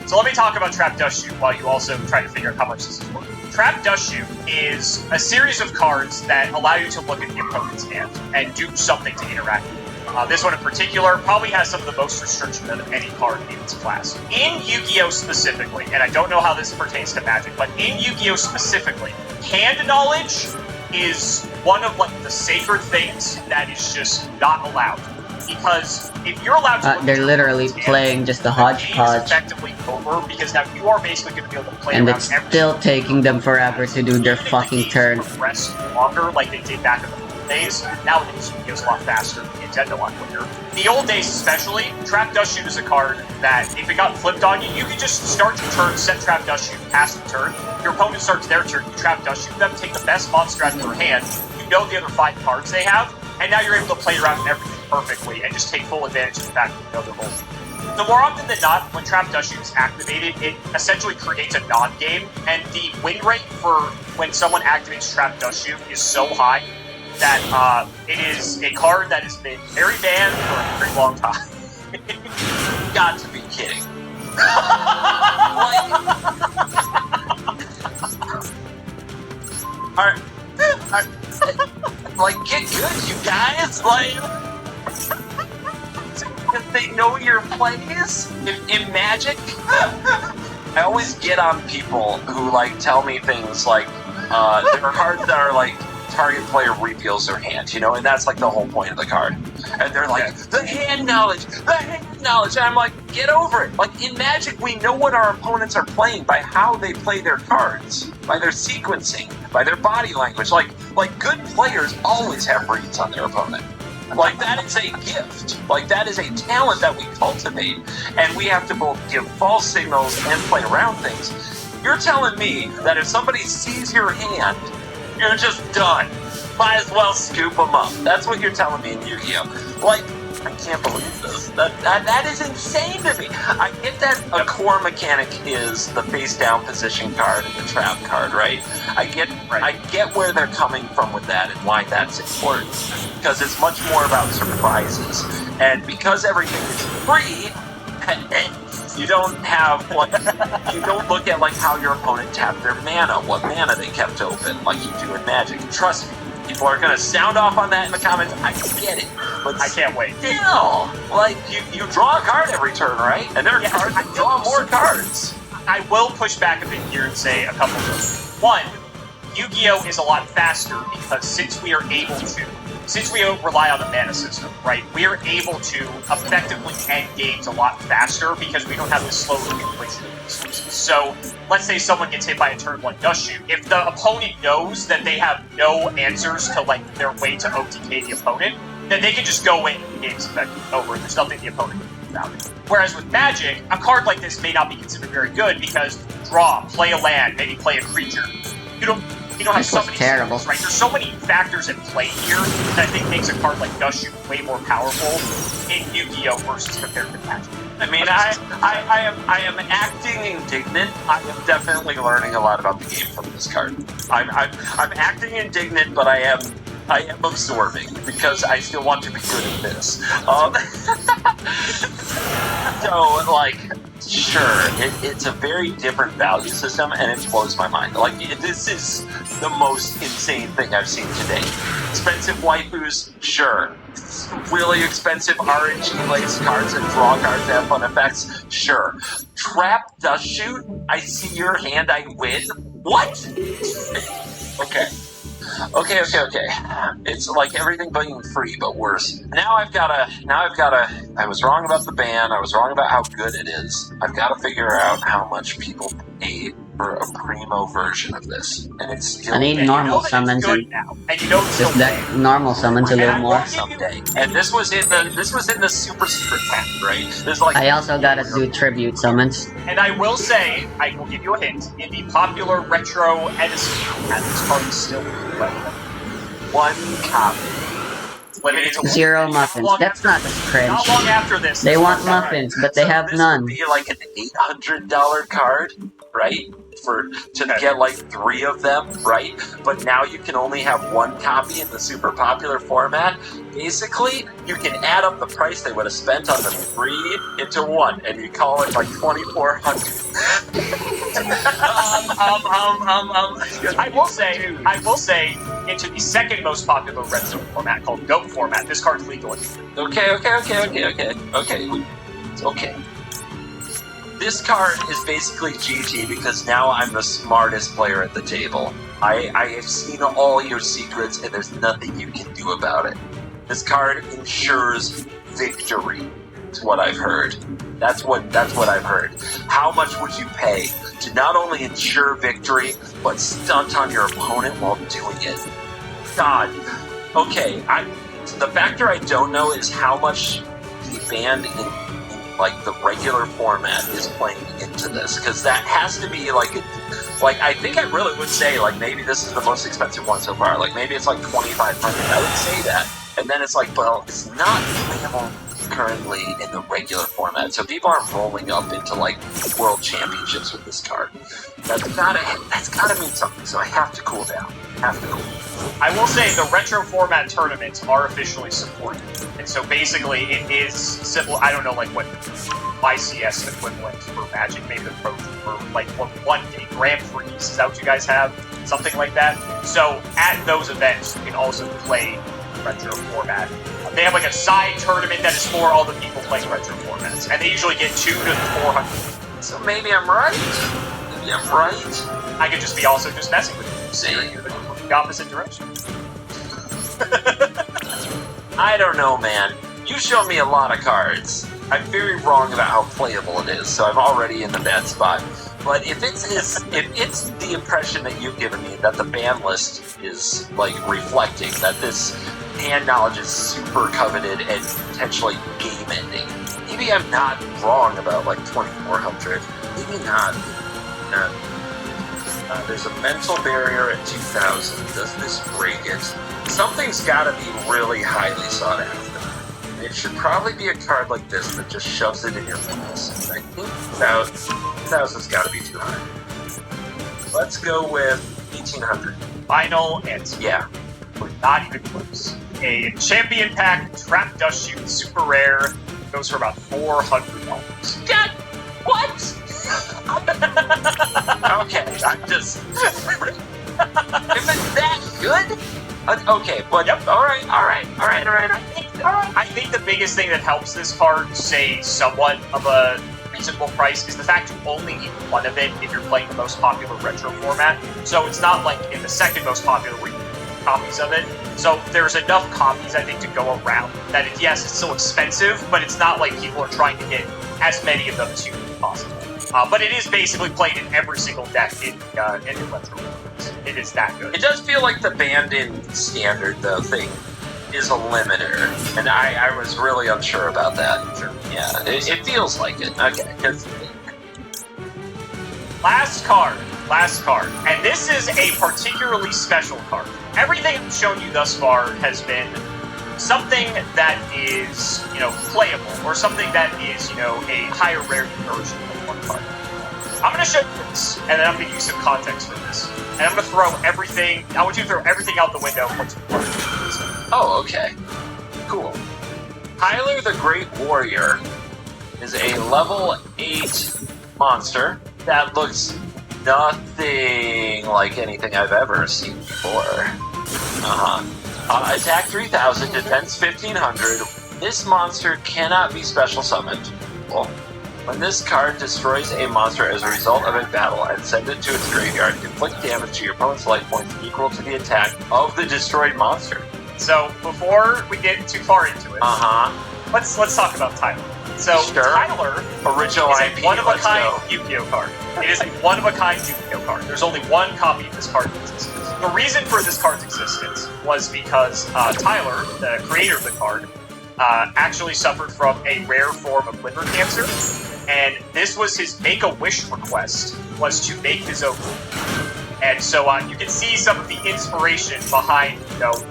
So let me talk about Trap Dust Shoot while you also try to figure out how much this is worth. Trap Dust Shoot is a series of cards that allow you to look at the opponent's hand and do something to interact with it. This one in particular probably has some of the most restriction of any card in its class. In Yu-Gi-Oh! Specifically, and I don't know how this pertains to Magic, but in Yu-Gi-Oh! Specifically, hand knowledge is one of the sacred things that is just not allowed. Because if you're allowed to, they're literally playing just a hodgepodge. It's effectively over because now you are basically going to be able to play and around it's everything. still taking them forever to do their fucking turn. Rest longer, like they did back in the old days. Nowadays, it goes a lot faster. Nintendo a lot quicker. The old days, especially, Trap Dust Shoot is a card that if it got flipped on you, you could just start your turn, set Trap Dust Shoot, pass the turn. Your opponent starts their turn, you Trap Dust Shoot them, take the best monster out of their hand. You know the other 5 cards they have, and now you're able to play around everything perfectly and just take full advantage of the fact that you know they're holding. So more often than not, when Trap Dust Shoot is activated, it essentially creates a non-game, and the win rate for when someone activates Trap Dust Shoot is so high that it is a card that has been very banned for a very long time. Got to be kidding. Get good, you guys. If they know your plays in Magic. I always get on people who tell me things like there are cards that are target player reveals their hand, and that's the whole point of the card. And they're the hand knowledge, and I'm get over it. In Magic, we know what our opponents are playing by how they play their cards, by their sequencing, by their body language. Good players always have reads on their opponent. That is a gift. That is a talent that we cultivate, and we have to both give false signals and play around things. You're telling me that if somebody sees your hand, you're just done. Might as well scoop them up. That's what you're telling me in Yu-Gi-Oh! I can't believe this. That is insane to me. I get that a core mechanic is the face down position card and the trap card, right? I get where they're coming from with that and why that's important. Because it's much more about surprises. And because everything is free, you don't have like you don't look at like how your opponent tapped their mana, what mana they kept open, like you do in Magic. Trust me. People are gonna sound off on that in the comments. I get it, but I can't wait. Still, like you draw a card every turn, right? And there are cards that draw more cards. I will push back a bit here and say a couple of things. One, Yu-Gi-Oh is a lot faster because since we rely on the mana system, right? We are able to effectively end games a lot faster because we don't have to slow the accumulation of resources. So, let's say someone gets hit by a turn 1 Dust Shoot. If the opponent knows that they have no answers to like their way to OTK the opponent, then they can just go in and the game's effectively over. There's nothing the opponent can do about it. Whereas with Magic, a card like this may not be considered very good because draw, play a land, maybe play a creature. You don't have so many terrible. Things, right? There's so many factors at play here that I think makes a card like Dust Shoot way more powerful in Yu-Gi-Oh versus compared to Magic. I mean, I am acting indignant. I am definitely learning a lot about the game from this card. I'm acting indignant, but I am absorbing because I still want to be good at this. So, like, sure, it's a very different value system, and it blows my mind. Like, this is the most insane thing I've seen today. Expensive waifus, sure. Really expensive RNG-laced cards and draw cards that have fun effects, sure. Trap Dust Shoot, I see your hand, I win. What? Okay. Okay. It's like everything being free, but worse. Now I've gotta, I was wrong about the ban, I was wrong about how good it is. I've gotta figure out how much people pay for a primo version of this. And it's still... I need normal summons and just that normal summons a little more. Someday. And this was in the super secret pack, right? There's like... I also gotta do tribute summons. And I will say, I will give you a hint, in the popular retro Edison pack, this card is still relevant. One copy. Limited to 0 muffins. That's not just cringe. Not long after this. They want muffins, but they have none. This would be like an $800 card, right? To get like 3 of them, right? But now you can only have 1 copy in the super popular format. Basically, you can add up the price they would have spent on the 3 into 1, and you call it like $2,400. I will say, into the second most popular retro format called GOAT format, this card's legal. Okay. This card is basically GG because now I'm the smartest player at the table. I have seen all your secrets and there's nothing you can do about it. This card ensures victory. That's what I've heard. That's what I've heard. How much would you pay to not only ensure victory, but stunt on your opponent while doing it? God. Okay, the factor I don't know is how much the band in like the regular format is playing into this, because that has to be like I think I really would say like maybe this is the most expensive one so far. Like maybe it's like $2,500. I would say that, and then it's like, well, it's not playable currently in the regular format, so people aren't rolling up into like world championships with this card. That's gotta mean something. So I have to cool down. I will say the retro format tournaments are officially supported, and so basically it is simple. I don't know like what YCS equivalent for Magic, maybe the Pro for like one day Grand Prix. Is that what you guys have? Something like that. So at those events, you can also play retro format. They have like a side tournament that is for all the people playing retro formats, and they usually get 200 to 400. So maybe I'm right. I could just be also just messing with you. See, the opposite direction. I don't know, man. You showed me a lot of cards. I'm very wrong about how playable it is, so I'm already in the bad spot. But if it's the impression that you've given me that the ban list is like reflecting that this hand knowledge is super coveted and potentially game ending, maybe I'm not wrong about like 2,400. Maybe not. There's a mental barrier at 2,000. Does this break it? Something's got to be really highly sought after. it should probably be a card like this that just shoves it in your face. I think 2,000's got to be too high. Let's go with 1,800. Final answer. Yeah. We're not even close. A champion pack trap dust shoot super rare goes for about $400. God, what? Okay, I'm just. If it's that good? Okay, but Yep. all right. I think the biggest thing that helps this card stay somewhat of a reasonable price is the fact you only need one of it if you're playing the most popular retro format. So it's not like in the second most popular where you need copies of it. So there's enough copies, I think, to go around that yes, it's still expensive, but it's not like people are trying to get as many of them as humanly possible. But it is basically played in every single deck in the retro format. It is that good. It does feel like the banned-in standard, though, thing is a limiter, and I was really unsure about that. Sure. Yeah, it feels like it. Okay, because Last card. And this is a particularly special card. Everything I've shown you thus far has been something that is, playable, or something that is, a higher rarity version of one card. I'm going to show you this, and then I'm going to use some context for this. And I'm going to throw everything, I want you to throw everything out the window once you learn this. oh, okay, cool. Tyler the Great Warrior is a level 8 monster that looks nothing like anything I've ever seen before. Attack 3,000, defense 1,500. This monster cannot be special summoned. Well, when this card destroys a monster as a result of a battle and sends it to its graveyard, inflict damage to your opponent's life points equal to the attack of the destroyed monster. So, before we get too far into it, let's talk about Tyler. So, Sure. Tyler Original is IP, a one-of-a-kind let's go. Yu-Gi-Oh card. It is a one-of-a-kind Yu-Gi-Oh card. There's only one copy of this card in existence. The reason for this card's existence was because Tyler, the creator of the card, actually suffered from a rare form of liver cancer, and this was his Make-A-Wish request, was to make his own. And so you can see some of the inspiration behind,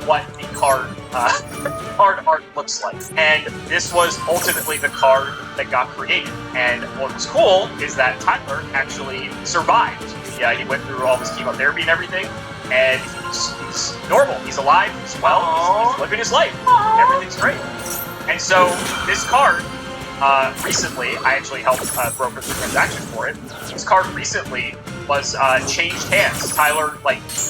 what the card art looks like. And this was ultimately the card that got created. And what was cool is that Tyler actually survived. He went through all his chemotherapy and everything, and he's normal. He's alive. He's well. He's living his life. Everything's great. And so this card, recently, I actually helped broker the transaction for it. This card recently was changed hands. Tyler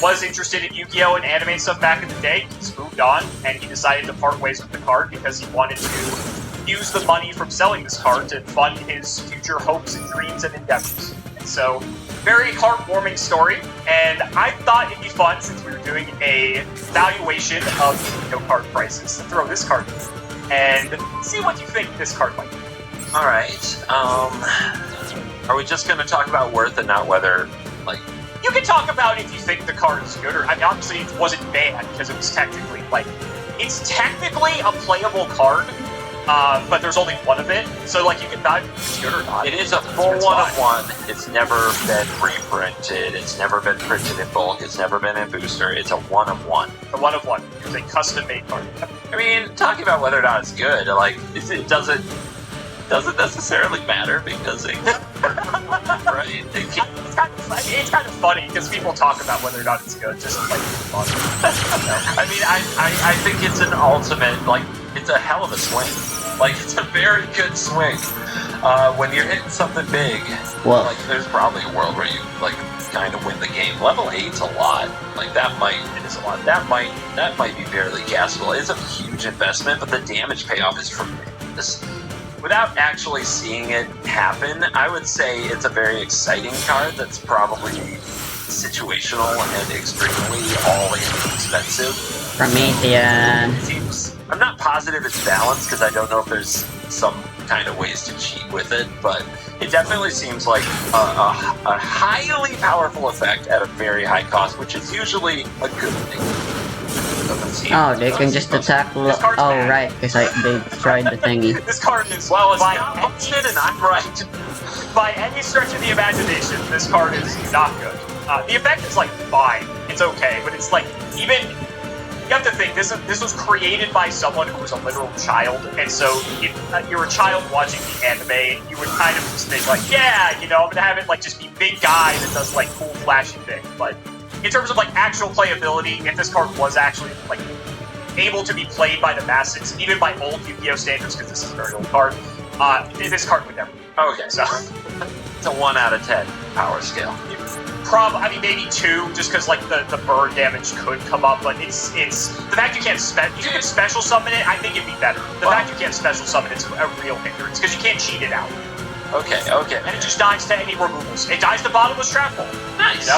was interested in Yu-Gi-Oh! And anime stuff back in the day. He's moved on, and he decided to part ways with the card because he wanted to use the money from selling this card to fund his future hopes and dreams and endeavors. And so, very heartwarming story, and I thought it'd be fun, since we were doing a valuation of Yu-Gi-Oh! Card prices, to throw this card in and see what you think this card might be. Alright, are we just going to talk about worth and not whether, You can talk about if you think the card is good, or, obviously it wasn't bad, because it was technically, it's technically a playable card, but there's only one of it, so, you can not if it's good or not. it is a full It's one-of-one. It's never been reprinted. It's never been printed in bulk. It's never been in booster. It's a one-of-one. The one of one. It's a custom-made card. I mean, talking about whether or not it's good, it doesn't necessarily matter because it, right? It's kind of funny because people talk about whether or not it's good, just fun. I mean, I think it's an ultimate, it's a hell of a swing. It's a very good swing. When you're hitting something big, Well, there's probably a world where you, kind of win the game. Level 8's a lot. It is a lot. That might be barely gaspable. It's a huge investment, but the damage payoff is tremendous. Without actually seeing it happen, I would say it's a very exciting card that's probably situational and extremely all-in expensive. Promethean. I'm not positive it's balanced because I don't know if there's some kind of ways to cheat with it, but it definitely seems like a highly powerful effect at a very high cost, which is usually a good thing. Oh, they can just attack. Oh, bad. right, because they destroyed the thingy. This card is, It's by not busted, and I'm right. by any stretch of the imagination, this card is not good. The effect is fine. It's okay, but it's even you have to think, this was created by someone who was a literal child, and so if you're a child watching the anime, you would kind of just think like, yeah, you know, I'm gonna have it like just be big guy that does like cool flashy things. But in terms of like actual playability, if this card was actually like able to be played by the masses, even by old Yu-Gi-Oh standards, because this is a very old card, this card would never. Okay, So it's a 1 out of 10 power scale. I mean, maybe 2, just because like the burn damage could come up, but it's the fact you can special summon it. I think it'd be better. The fact you can't special summon it's a real hindrance because you can't cheat it out. Okay. And it just dies to any removals. It dies to bottomless trap hole. Nice. You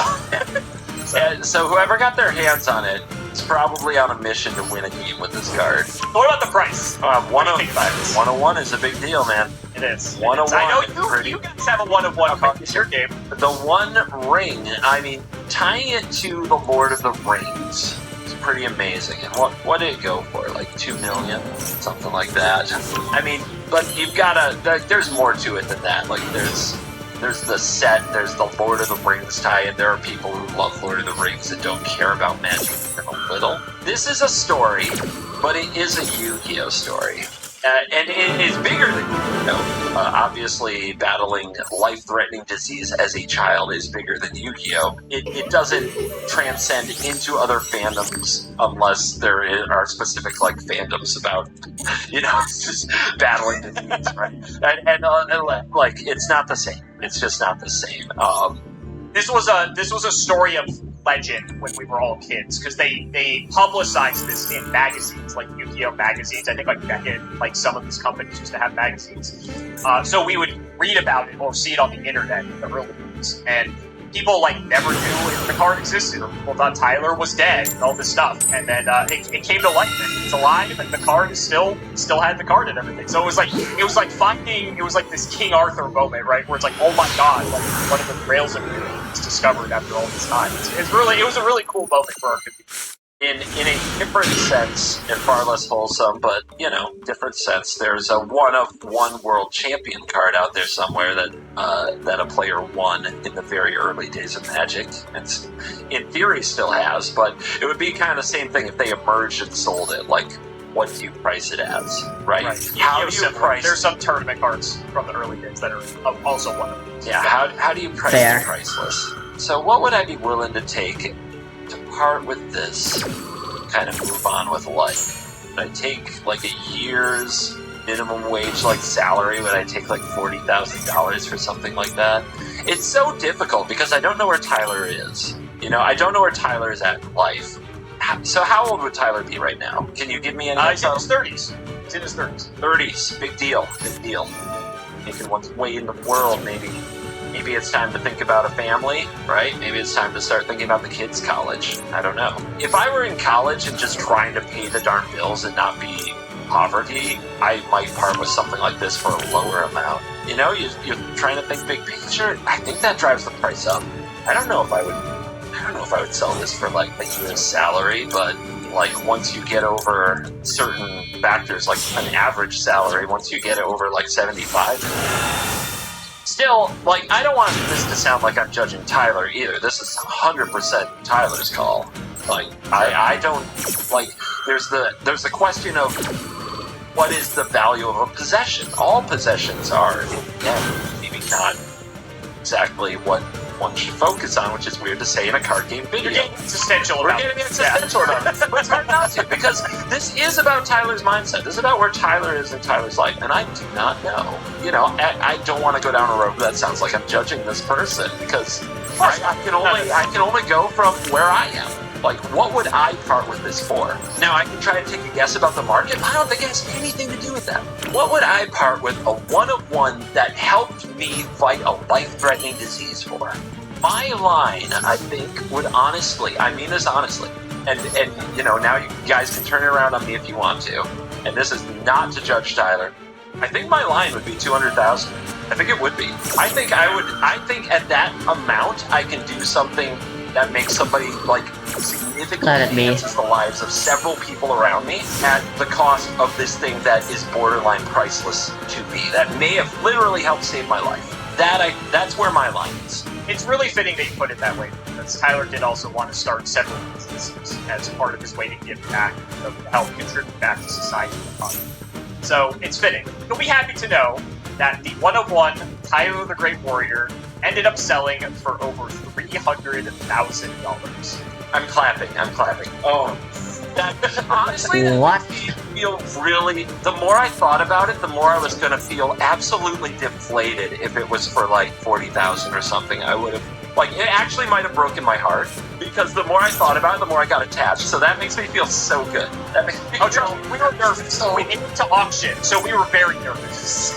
know? So whoever got their hands on it is probably on a mission to win a game with this card. What about the price? 101 is a big deal, man. It is. 101. I know you guys have a 1-of-1 card. It's your game. The One Ring, I mean, tying it to the Lord of the Rings is pretty amazing. And what did it go for? Like 2 million? Something like that. I mean, but you've gotta, there's more to it than that. Like, there's the set, there's the Lord of the Rings tie-in. There are people who love Lord of the Rings that don't care about magic even a little. This is a story, but it is a Yu-Gi-Oh story. And it is bigger than Yu-Gi-Oh! Obviously, battling life-threatening disease as a child is bigger than Yu-Gi-Oh! It doesn't transcend into other fandoms unless there are specific, like, fandoms about, you know, just battling disease, right? And like, it's not the same. It's just not the same. This was a story of legend when we were all kids, because they publicized this in magazines, like Yu-Gi-Oh! Magazines. I think like Beckett, like some of these companies used to have magazines. So we would read about it or see it on the internet in the early days. And people like never knew if the card existed, or people thought Tyler was dead and all this stuff. And then it came to light and it's alive, and the card is still had the card and everything. So it was like this King Arthur moment, right? Where it's like, oh my god, like one of the Grails of Yu-Gi-Oh! Was discovered after all this time. It was a really cool moment for our community. In a different sense, and far less wholesome, but, you know, different sense, there's a 1-of-1 world champion card out there somewhere that a player won in the very early days of Magic. It's, in theory, still has, but it would be kind of the same thing if they emerged and sold it. Like, what do you price it as, right? How do you price... There's some tournament cards from the early days that are also 1-of. Yeah, how do you price the priceless? So what would I be willing to take to part with this, kind of move on with life? Would I take like a year's minimum wage like salary? Would I take like $40,000 for something like that? It's so difficult because I don't know where Tyler is. You know, I don't know where Tyler is at in life. So how old would Tyler be right now? Can you give me any He's in his 30s. He's in his 30s. 30s. Big deal. Big deal. Making one's way in the world, maybe it's time to think about a family, right? Maybe it's time to start thinking about the kids' college. I don't know. If I were in college and just trying to pay the darn bills and not be poverty, I might part with something like this for a lower amount. You know, you're trying to think big picture. I think that drives the price up. I don't know if I would sell this for like a year's salary, but like once you get over certain factors, like an average salary, once you get it over like 75. Still, like, I don't want this to sound like I'm judging Tyler either. This is 100% Tyler's call. Like, I don't, like, there's the question of what is the value of a possession? All possessions are, maybe not exactly what one should focus on, which is weird to say in a card game video. You're getting existential about it. But it's hard not to, because this is about Tyler's mindset. This is about where Tyler is in Tyler's life, and I do not know. You know, I don't want to go down a road that sounds like I'm judging this person, because I can only go from where I am. Like, what would I part with this for? Now, I can try to take a guess about the market, but I don't think it has anything to do with that. What would I part with a 1-of-1 that helped me fight a life-threatening disease for? My line, I think, would honestly, I mean this honestly, and you know, now you guys can turn it around on me if you want to, and this is not to judge Tyler, I think my line would be 200,000. I think it would be. I think at that amount, I can do something that makes somebody, like, significantly enhances the lives of several people around me at the cost of this thing that is borderline priceless to me, that may have literally helped save my life. That's where my line is. it's really fitting that you put it that way, because Tyler did also want to start several businesses as part of his way to give back, to help contribute back to society and economy. So it's fitting. You'll be happy to know that the 101 Tyler the Great Warrior ended up selling for over $300,000. I'm clapping. Oh, that honestly, What? that made me feel really. The more I thought about it, the more I was going to feel absolutely deflated if it was for like 40,000 or something. I would have, like, it actually might have broken my heart because the more I thought about it, the more I got attached. So that makes me feel so good. That makes me Oh, trust me, we were nervous. We made it to auction, so we were very nervous.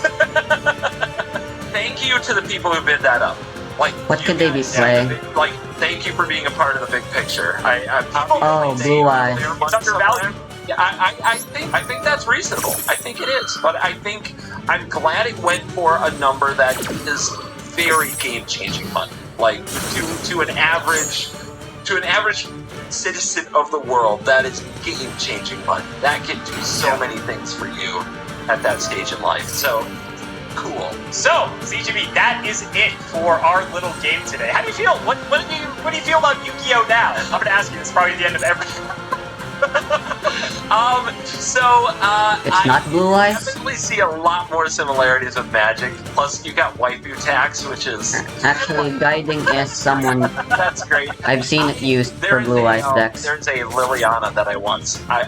Thank you to the people who bid that up. Like, What you could they be guys- playing? Like, thank you for being a part of the big picture. Oh, Blue Eye. It's undervalued. Yeah, I think that's reasonable. I think it is, but I think I'm glad it went for a number that is very game-changing money. Like to an average citizen of the world, that is game-changing money. That can do so many things for you at that stage in life. So cool. So, CGB, that is it for our little game today. How do you feel? What do you feel about Yu-Gi-Oh now? I'm gonna ask you this probably at the end of every. It's not Blue I Eyes? definitely see a lot more similarities with Magic. Plus, you got waifu tax, which is Actually, Guiding is someone that's great. I've seen it used for There's Blue Eyes decks. There's a Liliana that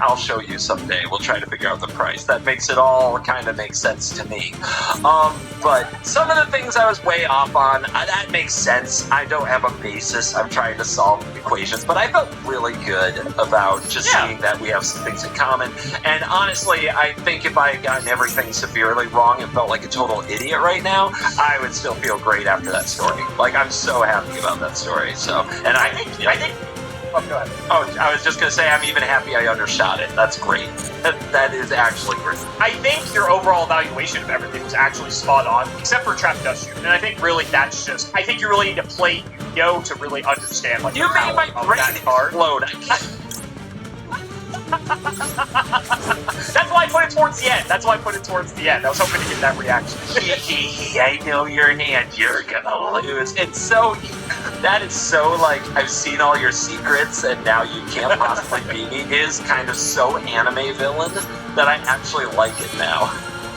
I'll show you someday. We'll try to figure out the price. That makes it all kind of make sense to me. But some of the things I was way off on, that makes sense. I don't have a basis. I'm trying to solve equations, but I felt really good about just seeing that we have some things in common. And honestly, I think if I had gotten everything severely wrong and felt like a total idiot right now, I would still feel great after that story. Like, I'm so happy about that story. So, and I think. Oh, go ahead. Oh, I was just gonna say I'm even happy I undershot it. That's great. That is actually great. I think your overall evaluation of everything was actually spot on, except for Trap Dust Shoot. And I think really that's just. I think you really need to play Yu-Gi-Oh! To really understand like You the made my power of brain that card. explode. That's why I put it towards the end. I was hoping to get that reaction. I know your hand. You're gonna lose. It's so. That is so like I've seen all your secrets and now you can't possibly beat me. It is kind of so anime villain that I actually like it now.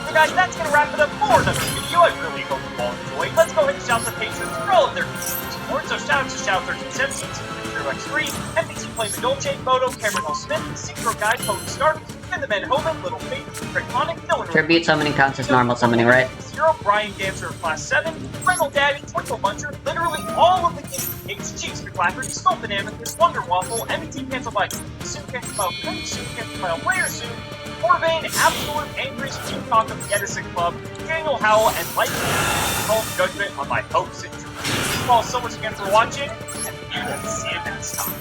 So guys, that's gonna wrap it up for another video. I really hope you all enjoyed. Let's go ahead and shout out the patrons for all of their support. So shout out to Shout 1317, X3, MPT Play Dolce, Moto, Cameron L. Smith, Synchro Guy, Cody Stark, Finn the Man Homan, Little Faith, Craig Connick, Dylan Tribute summoning counts as normal summoning, right? Zero, Brian Dancer of Class 7, Pringle Daddy, Twinkle Muncher, literally all of the Kings, Cheeks McClafferty, Sculpin Amethyst, Wonder Waffle, MET Cancel by Soon Cancel File Cook, Soon Cancel File Player Soon, Corvain, Absolute Angry, Team Talk of the Edison Club, Daniel Howell, and Mike call judgment on my hopes and dreams. Thank you all so much again for watching, and we will see you next time.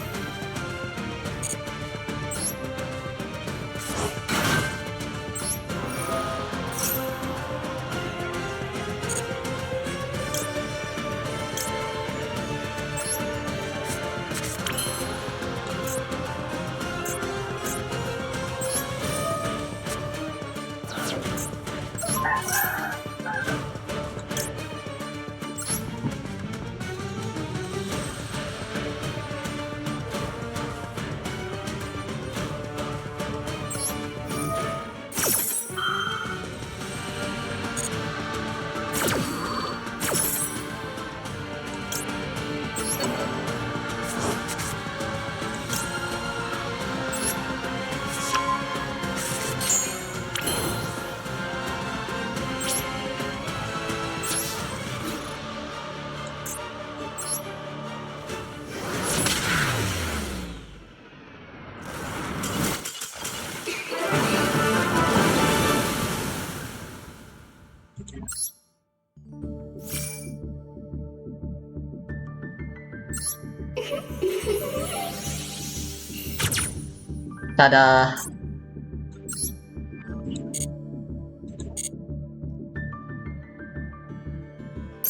Ta-da!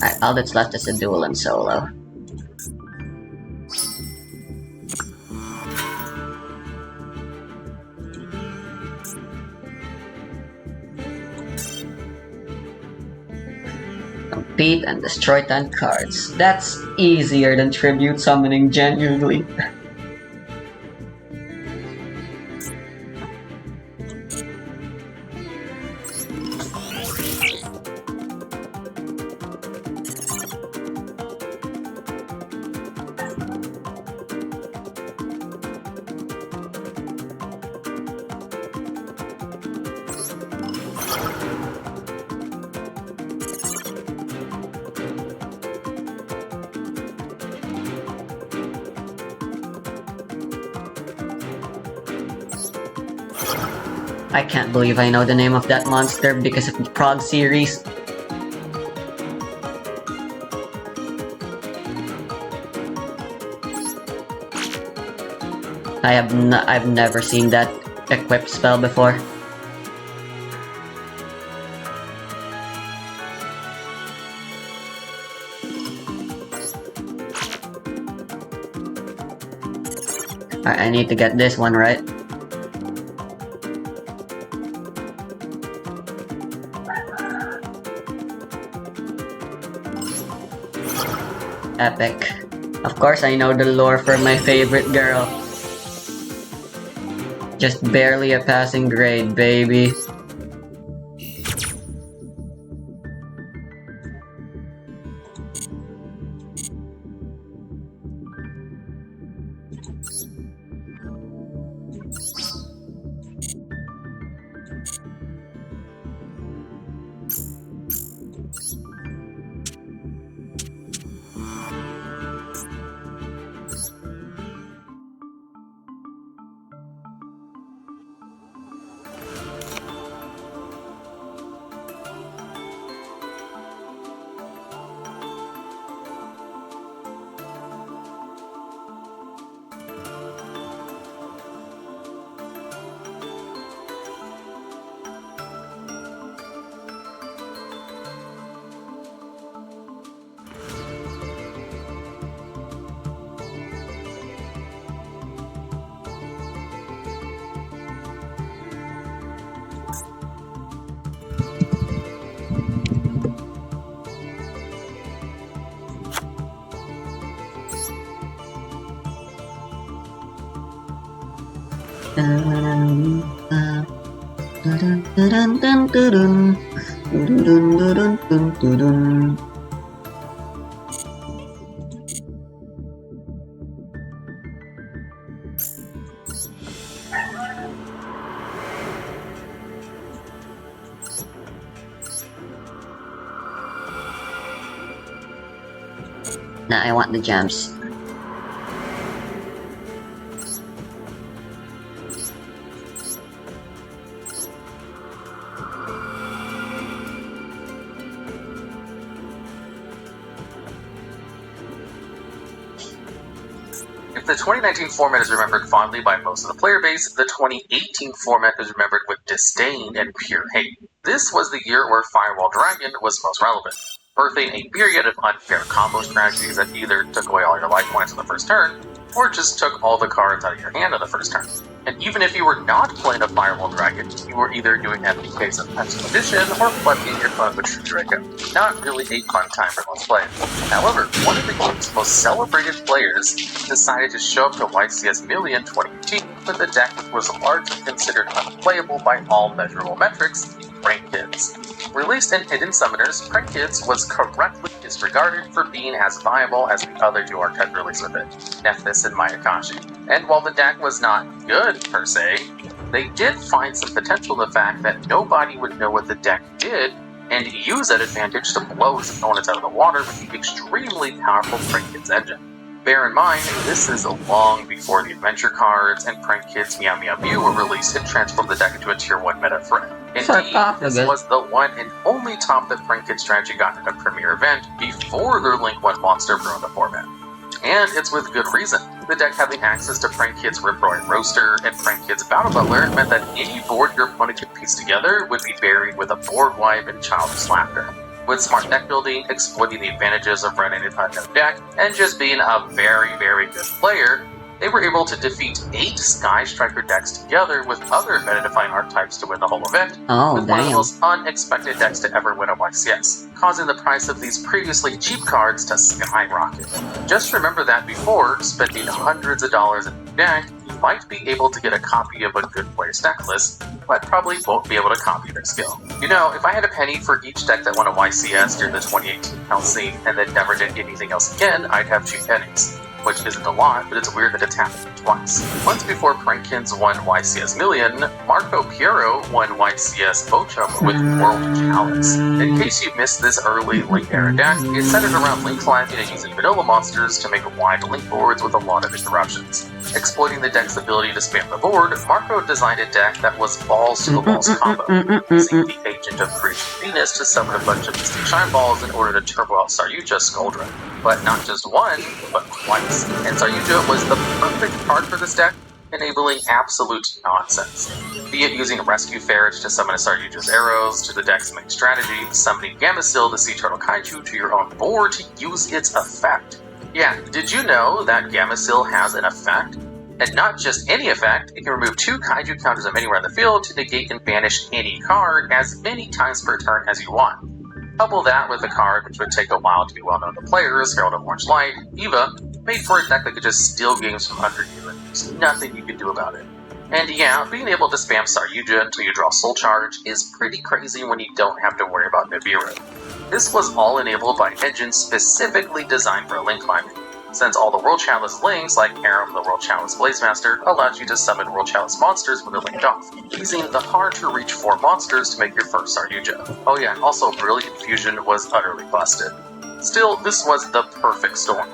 Alright, all that's left is a duel and solo. repeat and destroy 10 cards. That's easier than tribute summoning, genuinely. I can't believe I know the name of that monster because of the Prague series. I've never seen that equipped spell before. Alright, I need to get this one right. Epic. Of course I know the lore for my favorite girl. Just barely a passing grade, baby. Now I want the gems. If the 2019 format is remembered fondly by most of the player base, the 2018 format is remembered with disdain and pure hate. This was the year where Firewall Dragon was most relevant, birthing a myriad of unfair combo strategies that either took away all your life points on the first turn, or just took all the cards out of your hand on the first turn. And even if you were not playing a Firewall Dragon, you were either doing MPKs of Pencil Edition or flipping your fun with True Draco. Not really a fun time for Let's Play. However, one of the game's most celebrated players decided to show up to YCS Million 2018 with a deck which was largely considered unplayable by all measurable metrics, Prank Kids. Released in Hidden Summoners, Prank Kids was correctly disregarded for being as viable as the other two archetype released with it, Nephthys and Mayakashi. And while the deck was not good, per se, they did find some potential in the fact that nobody would know what the deck did and use that advantage to blow its opponents out of the water with the extremely powerful Prank Kids engine. Bear in mind, this is long before the adventure cards and Prank Kids Meow Meow Mew were released and transformed the deck into a tier 1 meta threat. Indeed, this was the one and only top that Prank Kids strategy got at a premier event before their Link 1 monster ruined the format. And it's with good reason. The deck having access to Prank Kids Rip Roaring Roaster and Prank Kids Battle Butler meant that any board your opponent could piece together would be buried with a board wipe and childish laughter. With smart deck building, exploiting the advantages of running an unknown deck, and just being a very, very good player, They were able to defeat 8 Sky Striker decks together with other meta-defying archetypes to win the whole event, Oh, with one of the damn. most unexpected decks to ever win a YCS, causing the price of these previously cheap cards to skyrocket. Just remember that before spending hundreds of dollars in a deck, you might be able to get a copy of a good player's deck list, but probably won't be able to copy their skill. You know, if I had a penny for each deck that won a YCS during the 2018 LC and then never did anything else again, I'd have 2 pennies. Which isn't a lot, but it's weird that it's happened twice. Once before Prankins won YCS Million, Marco Piero won YCS Bochum with World Chalice. In case you missed this early Link era deck, it centered around link climbing and using vanilla monsters to make wide link boards with a lot of interruptions. Exploiting the deck's ability to spam the board, Marco designed a deck that was balls to the walls combo, using the Agent of Creation Venus to summon a bunch of Mystic Shine Balls in order to turbo out Saryuja's Skuldra. But not just one, but twice. And Saryuja was the perfect card for this deck, enabling absolute nonsense. Be it using Rescue Ferret to summon a Saryuja's arrows to the deck's main strategy, summoning Gamecill the Sea Turtle Kaiju to your own board to use its effect. Yeah, did you know that Gamecill has an effect? And not just any effect, it can remove 2 Kaiju counters of anywhere in the field to negate and banish any card as many times per turn as you want. Couple that with a card which would take a while to be well known to players, Herald of Orange Light, Eva, made for a deck that could just steal games from under you and there's nothing you could do about it. And yeah, being able to spam Saryuja until you draw Soul Charge is pretty crazy when you don't have to worry about Nibiru. This was all enabled by an engine specifically designed for link climbing, since all the World Chalice links, like Aram the World Chalice Blazemaster, allowed you to summon World Chalice monsters when they're linked off, using the hard-to-reach 4 monsters to make your first Saryuja. Oh yeah, also Brilliant Fusion was utterly busted. Still, this was the perfect storm.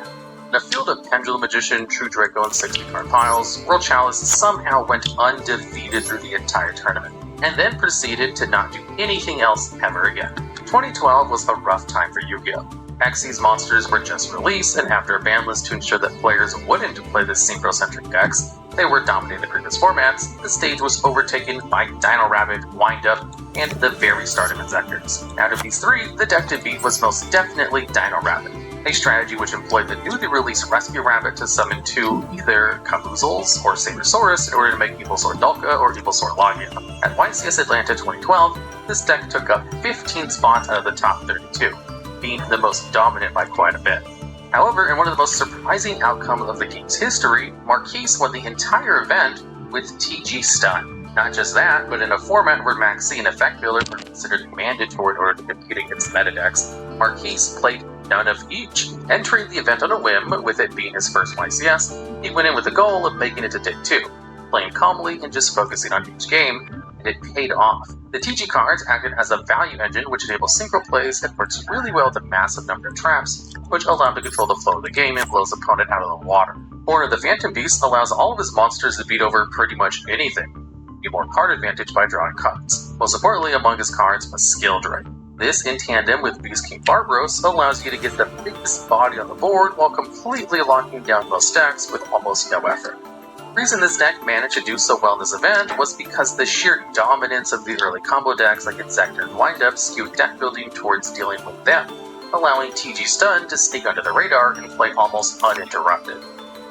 In a field of Pendulum Magician, True Draco, and 60-card piles, World Chalice somehow went undefeated through the entire tournament, and then proceeded to not do anything else ever again. 2012 was a rough time for Yu-Gi-Oh! Xyz monsters were just released, and after a ban list to ensure that players wouldn't play the synchrocentric decks, they were dominating the previous formats, the stage was overtaken by Dino Rabbit, Wind Up, and the very start of Inzectors. Out of these 3, the deck to beat was most definitely Dino Rabbit, a strategy which employed the newly released Rescue Rabbit to summon 2 either Kaboozles or Sabersaurus in order to make Evilsaur Dulka or Evilsaur Logia. At YCS Atlanta 2012, this deck took up 15 spots out of the top 32. Being the most dominant by quite a bit. However, in one of the most surprising outcomes of the game's history, Marquise won the entire event with TG Stun. Not just that, but in a format where Maxi and Effect Builder were considered mandatory in order to compete against meta decks, Marquise played none of each. Entering the event on a whim, with it being his first YCS, he went in with the goal of making it to day 2, playing calmly and just focusing on each game, and it paid off. The TG cards acted as a value engine which enables synchro plays and works really well with a massive number of traps, which allow him to control the flow of the game and blows opponent out of the water. Horn of the Phantom Beast allows all of his monsters to beat over pretty much anything. Get more card advantage by drawing cards. Most importantly among his cards was Skill Drain. This, in tandem with Beast King Barbaros, allows you to get the biggest body on the board while completely locking down most decks with almost no effort. The reason this deck managed to do so well in this event was because the sheer dominance of the early combo decks like Inzector and Windup skewed deck building towards dealing with them, allowing TG Stun to sneak under the radar and play almost uninterrupted.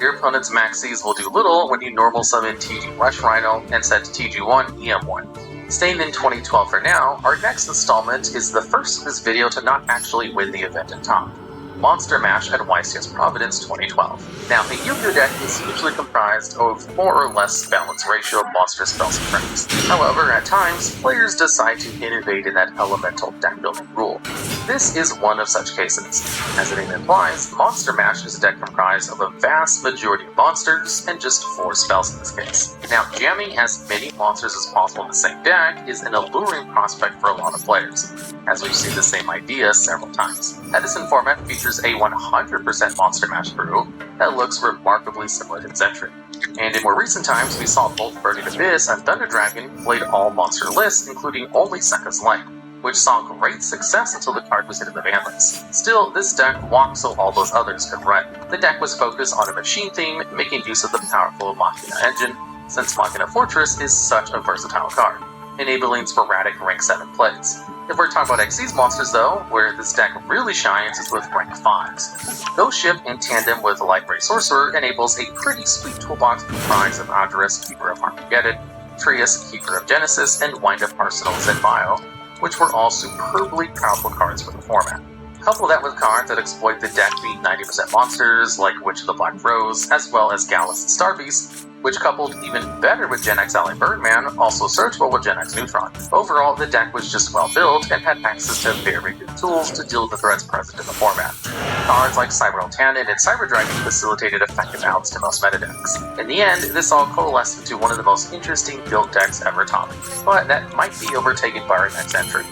Your opponent's Maxis will do little when you normal summon TG Rush Rhino and set TG1 EM1. Staying in 2012 for now, our next installment is the first in this video to not actually win the event in time. Monster Mash at YCS Providence 2012. Now, a Yu-Gi-Oh! Deck is usually comprised of more or less balanced ratio of monster spells and traits. However, at times, players decide to innovate in that elemental deck building rule. This is one of such cases. As the name implies, Monster Mash is a deck comprised of a vast majority of monsters and just 4 spells in this case. Now, jamming as many monsters as possible in the same deck is an alluring prospect for a lot of players, as we've seen the same idea several times. Edison format features a 100% Monster Mash brew that looks remarkably similar to Zentric. And in more recent times, we saw both Burning Abyss and Thunder Dragon played all monster lists, including only Sekka's Light, which saw great success until the card was hit in the ban list. Still, this deck walked so all those others could run. The deck was focused on a machine theme, making use of the powerful Machina engine, since Machina Fortress is such a versatile card, enabling sporadic rank 7 plays. If we're talking about XC's monsters though, where this deck really shines is with rank 5s. Ghost Ship in tandem with Library Sorcerer enables a pretty sweet toolbox comprised of Odorous, Keeper of Armageddon, Trius, Keeper of Genesis, and Wind-Up Arsenal Zenbio, which were all superbly powerful cards for the format. Couple that with cards that exploit the deck beat 90% monsters, like Witch of the Black Rose, as well as Gallus and Starbeast, which coupled even better with Gen X Ally Birdman, also searchable with Gen X Neutron. Overall, the deck was just well built and had access to very good tools to deal with the threats present in the format. Cards like Cyber Tannin and Cyber Dragon facilitated effective outs to most meta decks. In the end, this all coalesced into one of the most interesting built decks ever taught, but that might be overtaken by our next entry.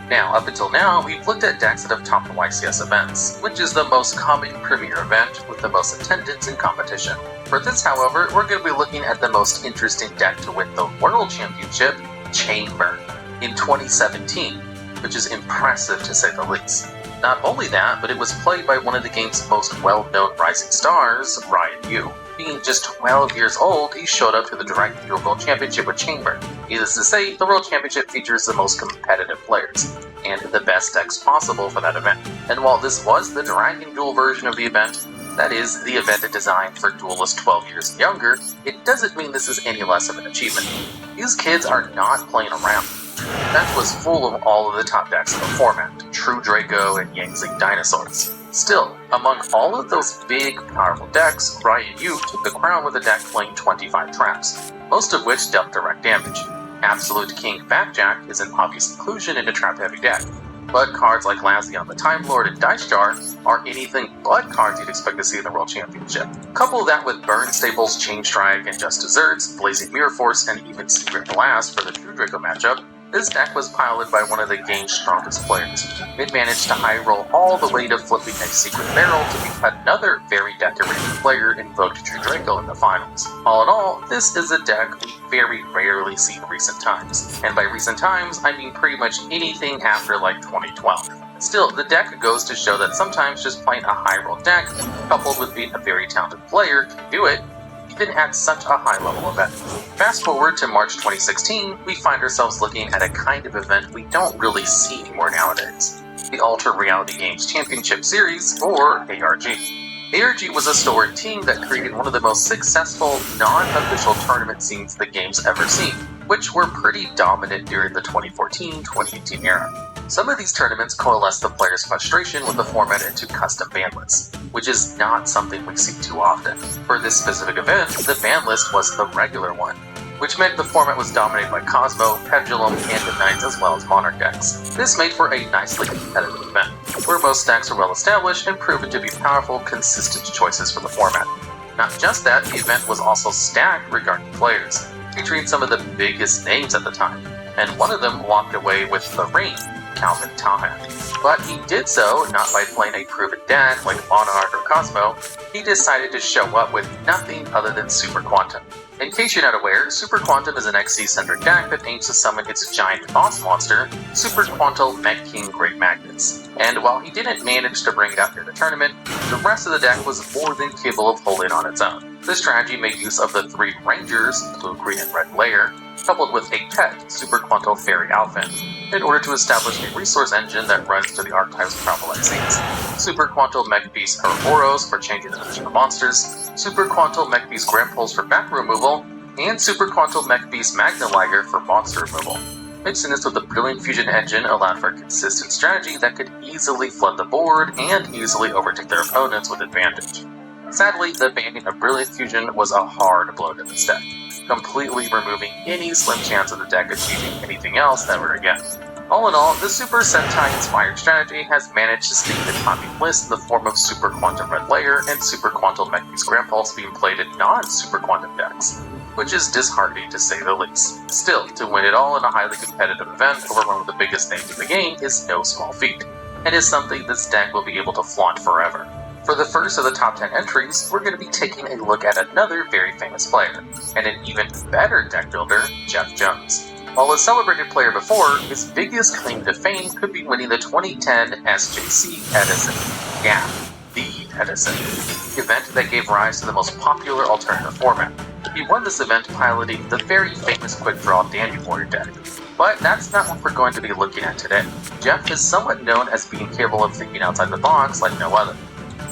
Now, up until now, we've looked at decks that have topped the YCS events, which is the most common premier event with the most attendance and competition. For this, however, we're going to be looking at the most interesting deck to win the World Championship, Chamber, in 2017, which is impressive to say the least. Not only that, but it was played by one of the game's most well-known rising stars, Ryan Yu. Being just 12 years old, he showed up to the Dragon Duel World Championship with Chamber. Needless to say, the World Championship features the most competitive players, and the best decks possible for that event. And while this was the Dragon Duel version of the event, that is, the event designed for duelists 12 years and younger, it doesn't mean this is any less of an achievement. These kids are not playing around. That was full of all of the top decks in the format, True Draco and Yangtze Dinosaurs. Still, among all of those big, powerful decks, Ryan Yu took the crown with a deck playing 25 traps, most of which dealt direct damage. Absolute King Backjack is an obvious inclusion in a trap-heavy deck, but cards like Lazion the Time Lord and Dice Jar are anything but cards you'd expect to see in the World Championship. Couple that with Burn Staples, Chain Strike, and Just Desserts, Blazing Mirror Force, and even Secret Blast for the True Draco matchup, this deck was piloted by one of the game's strongest players. It managed to high roll all the way to flipping a Secret Barrel to beat another very decorated player invoked True Draco in the finals. All in all, this is a deck we very rarely see in recent times. And by recent times, I mean pretty much anything after like 2012. Still, the deck goes to show that sometimes just playing a high roll deck, coupled with being a very talented player, can do it, even at such a high-level event. Fast forward to March 2016, we find ourselves looking at a kind of event we don't really see anymore nowadays. The Alter Reality Games Championship Series, or ARG. ARG was a storied team that created one of the most successful, non-official tournament scenes the game's ever seen, which were pretty dominant during the 2014-2018 era. Some of these tournaments coalesce the players' frustration with the format into custom ban lists, which is not something we see too often. For this specific event, the ban list was the regular one, which meant the format was dominated by Cosmo, Pendulum, and Knights as well as Monarch decks. This made for a nicely competitive event, where most decks are well established and proven to be powerful, consistent choices for the format. Not just that, the event was also stacked regarding players, featuring some of the biggest names at the time, and one of them walked away with the reign, Calvin Tahan. But he did so not by playing a proven deck like Monarch or Cosmo. He decided to show up with nothing other than Super Quantum. In case you're not aware, Super Quantum is an XC-centered deck that aims to summon its giant boss monster, Super Quantal Mech King Great Magnus. And while he didn't manage to bring it out during the tournament, the rest of the deck was more than capable of holding on its own. This strategy made use of the 3 Rangers, blue, green, and red layer, coupled with a pet, Super Quantal Fairy Alphen, in order to establish a resource engine that runs to the archetype's powerful XCs. Super Quantal Mech Beast Ouroboros for changing the position of monsters, Super Quantal Mech Beast Gramples for back removal, and Super Quantal Mech Beast Magna Liger for monster removal. Mixing this with the Brilliant Fusion engine allowed for a consistent strategy that could easily flood the board and easily overtake their opponents with advantage. Sadly, the banning of Brilliant Fusion was a hard blow to this deck, completely removing any slim chance of the deck achieving anything else ever again. All in all, the Super Sentai-inspired strategy has managed to sneak the topping list in the form of Super Quantum Red Layer and Super Quantal Mech Beast Grampulse being played in non-Super Quantum decks, which is disheartening to say the least. Still, to win it all in a highly competitive event over one of the biggest names in the game is no small feat, and is something this deck will be able to flaunt forever. For the first of the top 10 entries, we're going to be taking a look at another very famous player, and an even better deck builder, Jeff Jones. While a celebrated player before, his biggest claim to fame could be winning the 2010 SJC Edison. Yeah, the Edison, the event that gave rise to the most popular alternative format. He won this event piloting the very famous quick draw Dandy Warrior deck. But that's not what we're going to be looking at today. Jeff is somewhat known as being capable of thinking outside the box like no other.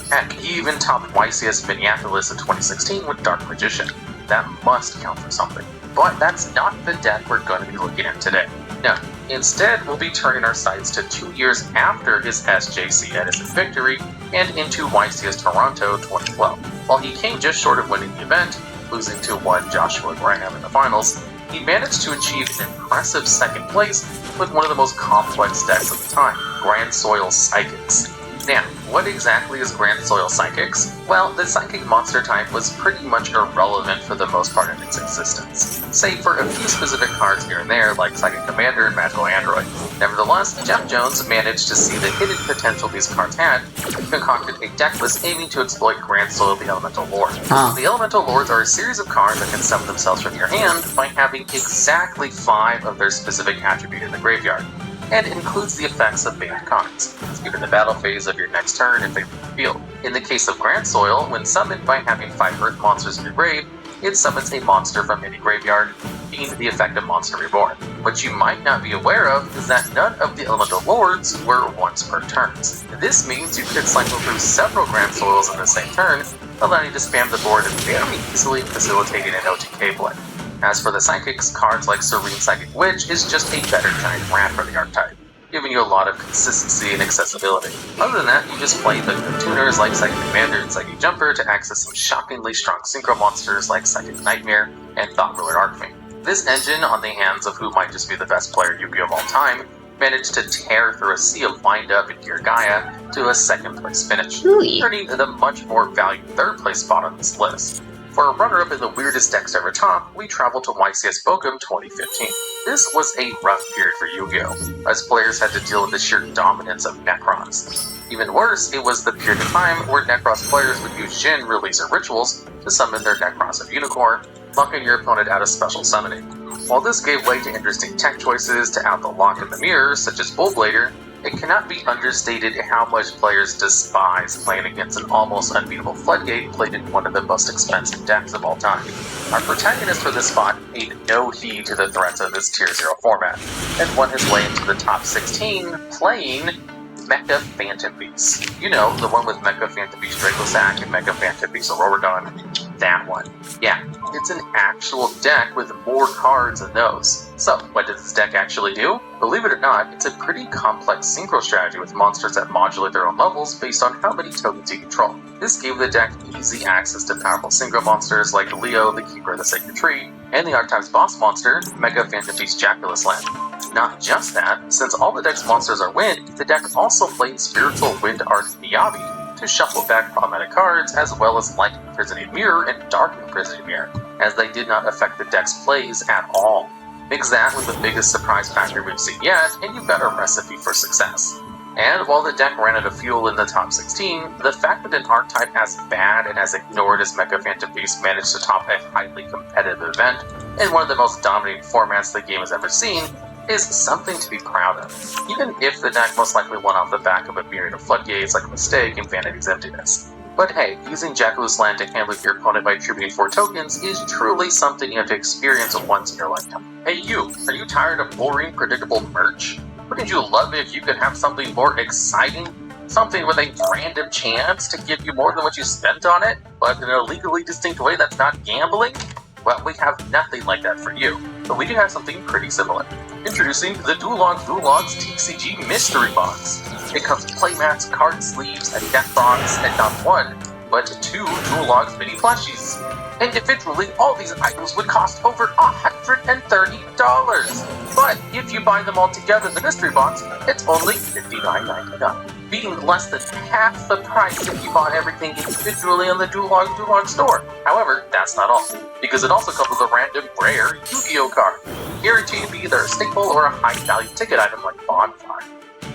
Heck, he even topped YCS Minneapolis in 2016 with Dark Magician. That must count for something. But that's not the deck we're going to be looking at today. No, instead we'll be turning our sights to 2 years after his SJC Edison victory and into YCS Toronto 2012. While he came just short of winning the event, losing to one Joshua Graham in the finals, he managed to achieve an impressive second place with one of the most complex decks of the time, Grand Soil Psychics. Now, what exactly is Grand Soil Psychics? Well, the Psychic monster type was pretty much irrelevant for the most part of its existence, save for a few specific cards here and there like Psychic Commander and Magical Android. Nevertheless, Jeff Jones managed to see the hidden potential these cards had, and concocted a deck list aiming to exploit Grand Soil the Elemental Lord. The Elemental Lords are a series of cards that can summon themselves from your hand by having exactly 5 of their specific attribute in the graveyard, and includes the effects of banned cards, either in the battle phase of your next turn if they leave the field. In the case of Grand Soil, when summoned by having 5 Earth monsters in your grave, it summons a monster from any graveyard, being the effect of Monster Reborn. What you might not be aware of is that none of the Elemental Lords were once per turns. This means you could cycle through several Grand Soils in the same turn, allowing you to spam the board and very easily facilitating an OTK play. As for the Psychics, cards like Serene Psychic Witch is just a better giant rat for the archetype, giving you a lot of consistency and accessibility. Other than that, you just play the tuners like Psychic Commander and Psychic Jumper to access some shockingly strong synchro monsters like Psychic Nightmare and Thought Ruler Archfiend. This engine, on the hands of who might just be the best player Yu-Gi-Oh! Of all time, managed to tear through a sea of wind-up in Gear Gaia to a second place finish, turning the much more valued third place spot on this list. For a runner-up in the weirdest decks ever top, we traveled to YCS Bochum 2015. This was a rough period for Yu-Gi-Oh!, as players had to deal with the sheer dominance of Necrons. Even worse, it was the period of time where Necros players would use Jhin releaser rituals to summon their Necros of Unicorn, locking your opponent out of special summoning. While this gave way to interesting tech choices to out the lock in the mirror, such as Bullblader, it cannot be understated how much players despise playing against an almost unbeatable Floodgate played in one of the most expensive decks of all time. Our protagonist for this spot paid no heed to the threats of this Tier 0 format, and won his way into the top 16 playing Mecha Phantom Beast. You know, the one with Mecha Phantom Beast Dracosack and Mecha Phantom Beast Auroradon. That one. Yeah, it's an actual deck with more cards than those. So, what does this deck actually do? Believe it or not, it's a pretty complex synchro strategy with monsters that modulate their own levels based on how many tokens you control. This gave the deck easy access to powerful synchro monsters like Leo, the Keeper of the Sacred Tree, and the archetype's boss monster, Mega Phantom Beast Jaculus Land. Not just that, since all the deck's monsters are wind, the deck also played Spiritual Wind Art Miyabi to shuffle back problematic cards, as well as Light Imprisoning Mirror and Dark Imprisoning Mirror, as they did not affect the deck's plays at all. Mix that with the biggest surprise factor we've seen yet, and you've got a recipe for success. And while the deck ran out of fuel in the top 16, the fact that an archetype as bad and as ignored as Mecha Phantom Beast managed to top a highly competitive event in one of the most dominating formats the game has ever seen is something to be proud of, even if the deck most likely won off the back of a myriad of floodgates like Mistake and Vanity's Emptiness. But hey, using Jaculus Land to handle your opponent by attributing 4 tokens is truly something you have to experience once in your lifetime. Hey you, are you tired of boring, predictable merch? Wouldn't you love it if you could have something more exciting? Something with a random chance to give you more than what you spent on it, but in a legally distinct way that's not gambling? Well, we have nothing like that for you, but we do have something pretty similar. Introducing the Duologs TCG Mystery Box. It comes with playmats, card sleeves, a deck box, and not 1, but 2 Duologs mini plushies. Individually, all these items would cost over $130. But if you buy them all together in the mystery box, it's only $59.99, being less than half the price if you bought everything individually on the Duolog store. However, that's not all, because it also comes with a random rare Yu-Gi-Oh card, guaranteed to be either a staple or a high-value ticket item like Bonfire.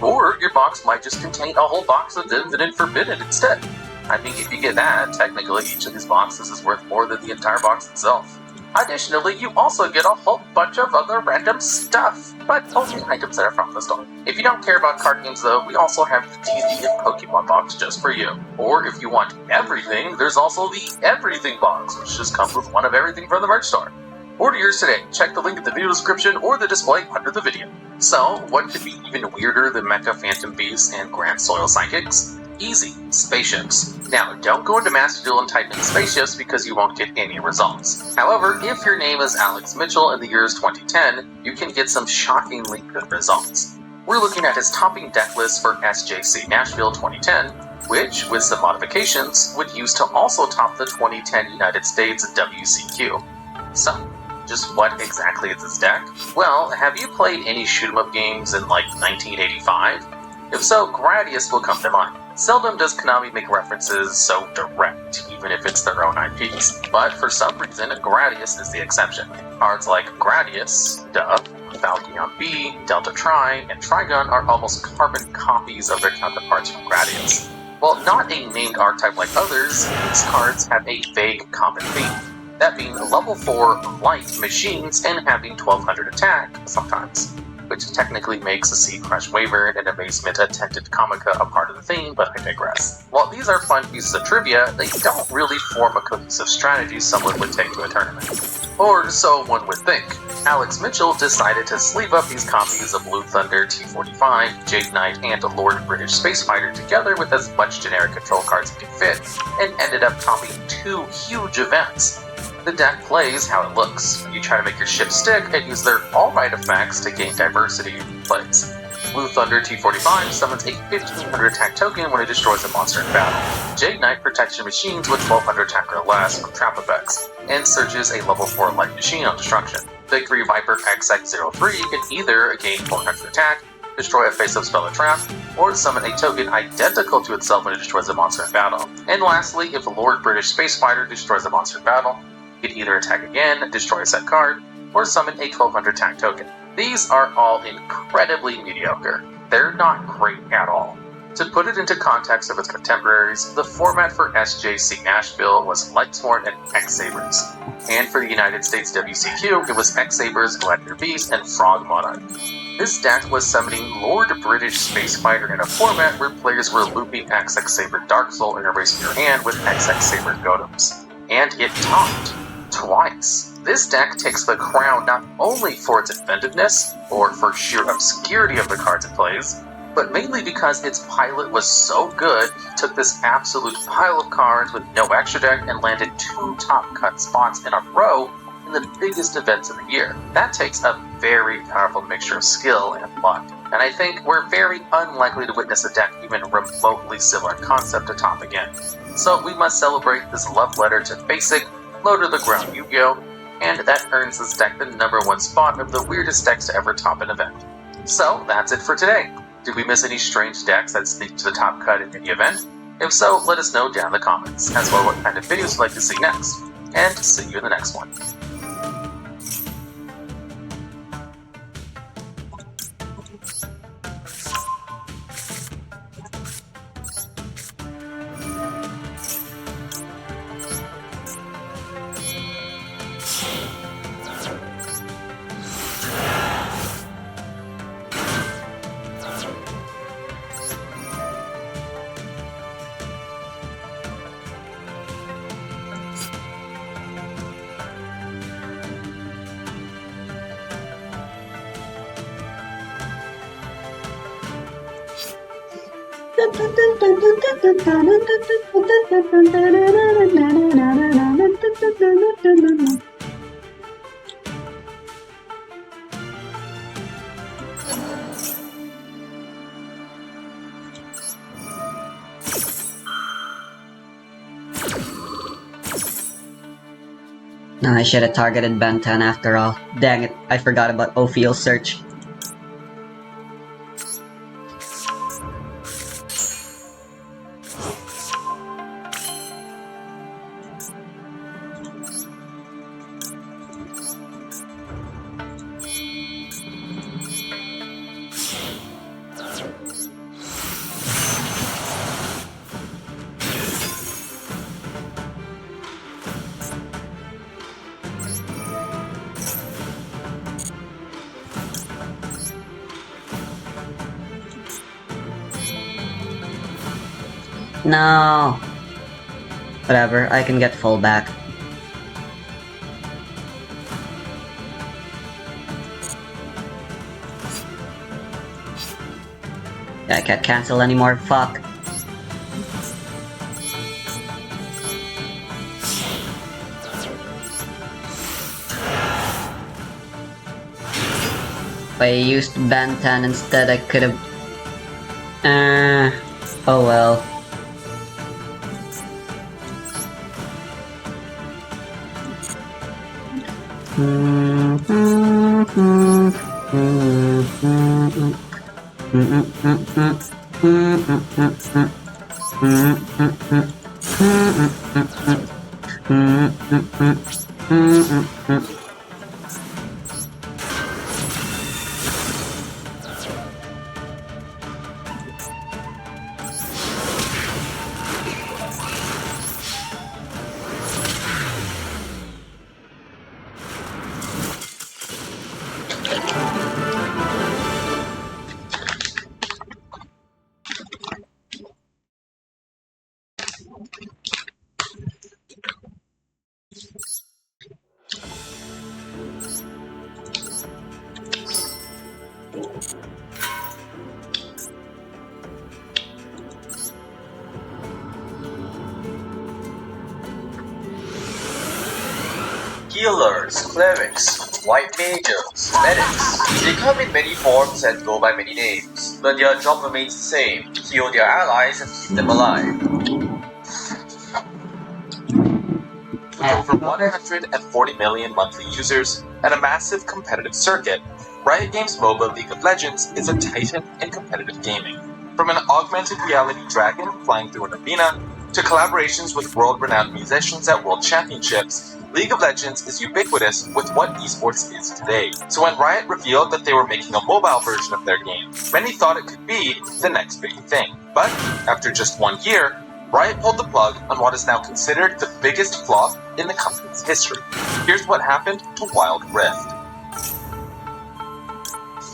Or your box might just contain a whole box of Infinite Forbidden instead. I mean, if you get that, technically each of these boxes is worth more than the entire box itself. Additionally, you also get a whole bunch of other random stuff, but only items that are from the store. If you don't care about card games though, we also have the D&D and Pokemon box just for you. Or if you want everything, there's also the Everything box, which just comes with one of everything from the merch store. Order yours today. Check the link in the video description or the display under the video. So, what could be even weirder than Mecha Phantom Beasts and Grand Soil Psychics? Easy. Spaceships. Now, don't go into Master Duel and type in spaceships because you won't get any results. However, if your name is Alex Mitchell in the years 2010, you can get some shockingly good results. We're looking at his topping deck list for SJC Nashville 2010, which, with some modifications, would use to also top the 2010 United States WCQ. So, just what exactly is this deck? Well, have you played any shoot-'em-up games in like 1985? If so, Gradius will come to mind. Seldom does Konami make references so direct, even if it's their own IPs. But for some reason, Gradius is the exception. Cards like Gradius, duh, Falcon B, Delta Tri, and Trigon are almost carbon copies of their counterparts from Gradius. While not a named archetype like others, these cards have a vague common theme. That being level 4 light machines and having 1200 attack sometimes, which technically makes a Sea Crush Wyvern and Amazement Attendant Comica a part of the theme, but I digress. While these are fun pieces of trivia, they don't really form a cohesive strategy someone would take to a tournament. Or so one would think. Alex Mitchell decided to sleeve up these copies of Blue Thunder, T-45, Jade Knight, and Lord British Space Fighter together with as much generic control cards as he could fit, and ended up topping 2 huge events. The deck plays how it looks. You try to make your ship stick and use their all-right effects to gain diversity in plays. Blue Thunder T-45 summons a 1500 attack token when it destroys a monster in battle. Jade Knight protects your machines with 1200 attack or less from trap effects, and searches a level 4 light machine on destruction. Victory Viper XX03 can either gain 400 attack, destroy a face-up spell or trap, or summon a token identical to itself when it destroys a monster in battle. And lastly, if Lord British Space Fighter destroys a monster in battle, you can either attack again, destroy a set card, or summon a 1200 attack token. These are all incredibly mediocre. They're not great at all. To put it into context of its contemporaries, the format for SJC Nashville was Lightsworn and X-Sabers. And for the United States WCQ, it was X-Sabers, Gladiator Beast, and Frog Monarch. This deck was summoning Lord British Space Fighter in a format where players were looping XX Saber Dark Soul and erasing your hand with XX Saber Gotems. And it topped. Twice. This deck takes the crown not only for its inventiveness, or for sheer obscurity of the cards it plays, but mainly because its pilot was so good, he took this absolute pile of cards with no extra deck and landed 2 top cut spots in a row in the biggest events of the year. That takes a very powerful mixture of skill and luck, and I think we're very unlikely to witness a deck even remotely similar concept to top again. So we must celebrate this love letter to basic, low-to-the-ground Yu-Gi-Oh!, and that earns this deck the #1 spot of the weirdest decks to ever top an event. So, that's it for today. Did we miss any strange decks that sneak to the top cut in any event? If so, let us know down in the comments, as well as what kind of videos you'd like to see next. And see you in the next one. No, I should have targeted Ben 10 after all. Dang it, I forgot about Ophio's search. No. Whatever, I can get full back. I can't cancel anymore, fuck. If I used Ben 10 instead, I could've... oh well. Healers, clerics, white mages, medics. They come in many forms and go by many names, but their job remains the same: heal their allies and keep them alive. With over 140 million monthly users and a massive competitive circuit, Riot Games' MOBA League of Legends is a titan in competitive gaming. From an augmented reality dragon flying through an arena, to collaborations with world-renowned musicians at World Championships, League of Legends is ubiquitous with what esports is today. So when Riot revealed that they were making a mobile version of their game, many thought it could be the next big thing. But after just 1 year, Riot pulled the plug on what is now considered the biggest flop in the company's history. Here's what happened to Wild Rift.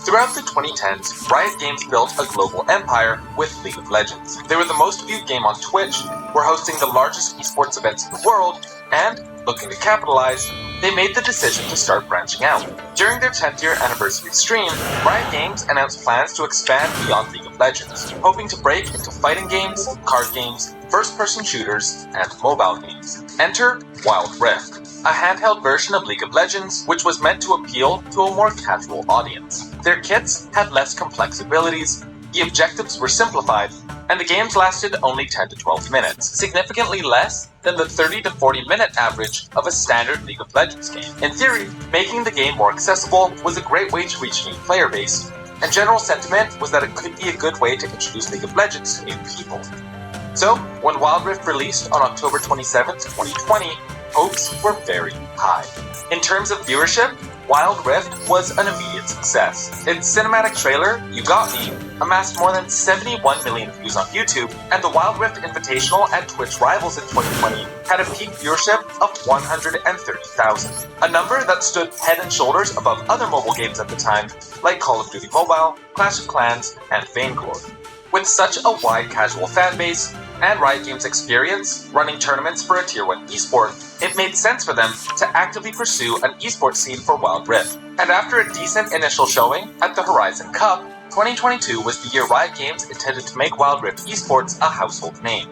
Throughout the 2010s, Riot Games built a global empire with League of Legends. They were the most viewed game on Twitch, were hosting the largest esports events in the world, and, looking to capitalize, they made the decision to start branching out. During their 10th year anniversary stream, Riot Games announced plans to expand beyond League of Legends, hoping to break into fighting games, card games, first-person shooters, and mobile games. Enter Wild Rift, a handheld version of League of Legends, which was meant to appeal to a more casual audience. Their kits had less complex abilities, the objectives were simplified, and the games lasted only 10 to 12 minutes, significantly less than the 30 to 40 minute average of a standard League of Legends game. In theory, making the game more accessible was a great way to reach a new player base, and general sentiment was that it could be a good way to introduce League of Legends to new people. So, when Wild Rift released on October 27, 2020, hopes were very high. In terms of viewership, Wild Rift was an immediate success. Its cinematic trailer, You Got Me, amassed more than 71 million views on YouTube, and the Wild Rift Invitational at Twitch Rivals in 2020 had a peak viewership of 130,000, a number that stood head and shoulders above other mobile games at the time, like Call of Duty Mobile, Clash of Clans, and Vainglory. With such a wide casual fanbase, and Riot Games' experience running tournaments for a Tier 1 esport, it made sense for them to actively pursue an esports scene for Wild Rift. And after a decent initial showing at the Horizon Cup, 2022 was the year Riot Games intended to make Wild Rift esports a household name.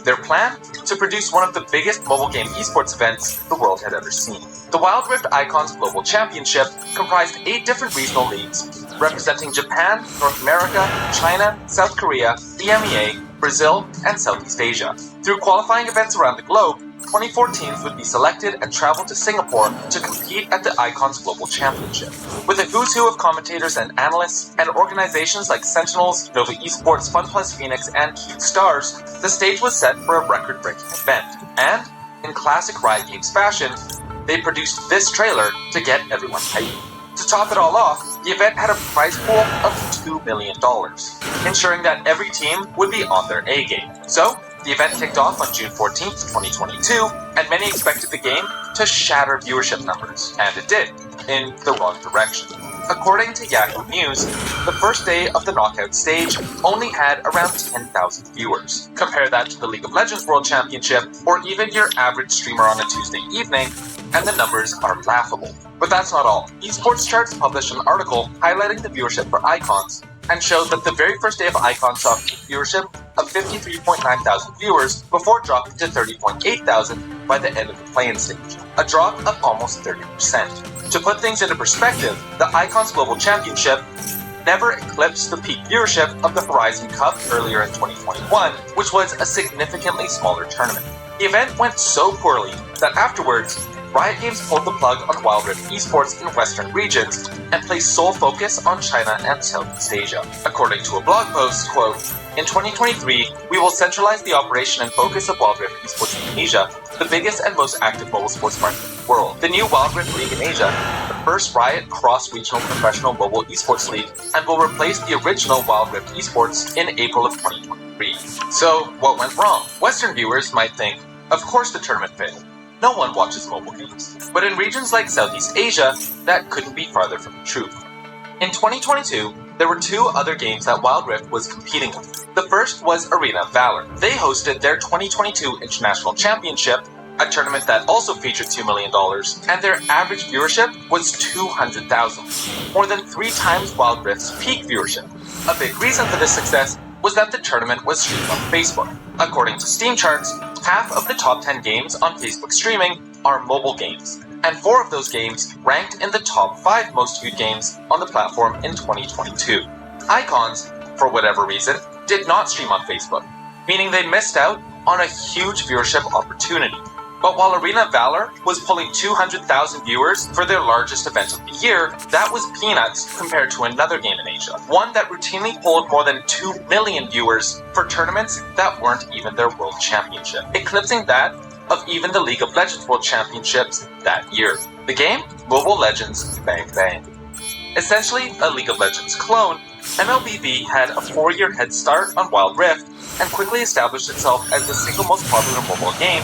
Their plan? To produce one of the biggest mobile game esports events the world had ever seen. The Wild Rift Icons Global Championship comprised 8 different regional leagues, representing Japan, North America, China, South Korea, EMEA, Brazil, and Southeast Asia. Through qualifying events around the globe, 24 teams would be selected and travel to Singapore to compete at the Icons Global Championship. With a who's who of commentators and analysts, and organizations like Sentinels, Nova Esports, FunPlus Phoenix, and Cute Stars, the stage was set for a record-breaking event. And, in classic Riot Games fashion, they produced this trailer to get everyone hyped. To top it all off, the event had a prize pool of $2 million, ensuring that every team would be on their A game. So, the event kicked off on June 14th, 2022, and many expected the game to shatter viewership numbers, and it did, in the wrong direction. According to Yahoo News, the first day of the knockout stage only had around 10,000 viewers. Compare that to the League of Legends World Championship, or even your average streamer on a Tuesday evening, and the numbers are laughable. But that's not all. Esports Charts published an article highlighting the viewership for Icons, and showed that the very first day of Icons saw peak viewership of 53.9 thousand viewers before dropping to 30.8 thousand by the end of the play-in stage, a drop of almost 30%. To put things into perspective, the Icons Global Championship never eclipsed the peak viewership of the Horizon Cup earlier in 2021, which was a significantly smaller tournament. The event went so poorly that afterwards, Riot Games pulled the plug on Wild Rift esports in Western regions and placed sole focus on China and Southeast Asia. According to a blog post, quote, "In 2023, we will centralize the operation and focus of Wild Rift esports in Asia, the biggest and most active mobile sports market in the world. The new Wild Rift League in Asia, the first Riot cross-regional professional mobile esports league, and will replace the original Wild Rift esports in April of 2023. So, what went wrong? Western viewers might think, of course the tournament failed. No one watches mobile games. But in regions like Southeast Asia, that couldn't be farther from the truth. In 2022, there were two other games that Wild Rift was competing with. The first was Arena of Valor. They hosted their 2022 International Championship, a tournament that also featured $2 million, and their average viewership was 200,000, more than 3 times Wild Rift's peak viewership. A big reason for this success was that the tournament was streamed on Facebook. According to Steam charts, half of the top 10 games on Facebook streaming are mobile games, and 4 of those games ranked in the top 5 most viewed games on the platform in 2022. Icons, for whatever reason, did not stream on Facebook, meaning they missed out on a huge viewership opportunity. But while Arena of Valor was pulling 200,000 viewers for their largest event of the year, that was peanuts compared to another game in Asia, one that routinely pulled more than 2 million viewers for tournaments that weren't even their world championship, eclipsing that of even the League of Legends World Championships that year. The game? Mobile Legends Bang Bang. Essentially a League of Legends clone, MLBB had a 4-year head start on Wild Rift and quickly established itself as the single most popular mobile game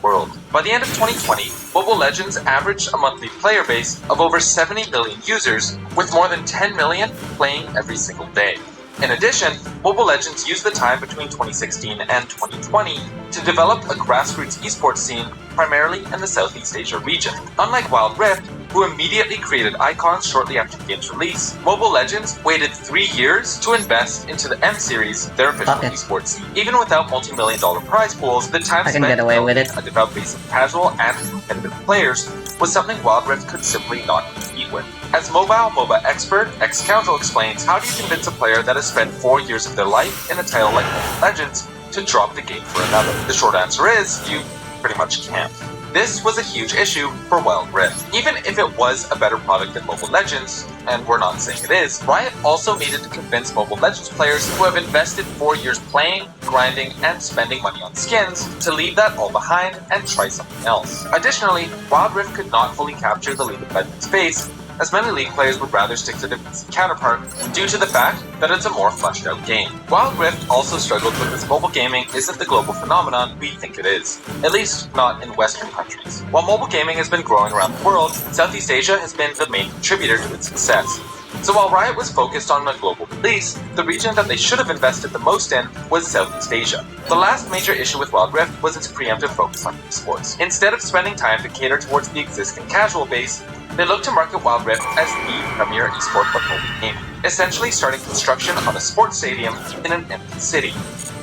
world. By the end of 2020, Mobile Legends averaged a monthly player base of over 70 million users, with more than 10 million playing every single day. In addition, Mobile Legends used the time between 2016 and 2020 to develop a grassroots esports scene primarily in the Southeast Asia region. Unlike Wild Rift, who immediately created Icons shortly after the game's release, Mobile Legends waited 3 years to invest into the M-Series, their official esports scene. Even without multi-million-dollar prize pools, the time spent building a devout base of casual and competitive players was something Wild Rift could simply not compete with. As mobile MOBA expert, Xcountrell explains, how do you convince a player that has spent 4 years of their life in a title like Mobile Legends to drop the game for another? The short answer is, you pretty much can't. This was a huge issue for Wild Rift. Even if it was a better product than Mobile Legends, and we're not saying it is, Riot also needed to convince Mobile Legends players who have invested 4 years playing, grinding, and spending money on skins to leave that all behind and try something else. Additionally, Wild Rift could not fully capture the League of Legends base, as many League players would rather stick to their PC counterpart due to the fact that it's a more fleshed out game. Wild Rift also struggled because mobile gaming isn't the global phenomenon we think it is, at least not in Western countries. While mobile gaming has been growing around the world, Southeast Asia has been the main contributor to its success. So while Riot was focused on a global release, the region that they should have invested the most in was Southeast Asia. The last major issue with Wild Rift was its preemptive focus on esports. Instead of spending time to cater towards the existing casual base, they looked to market Wild Rift as the premier esport for mobile gaming, essentially starting construction on a sports stadium in an empty city.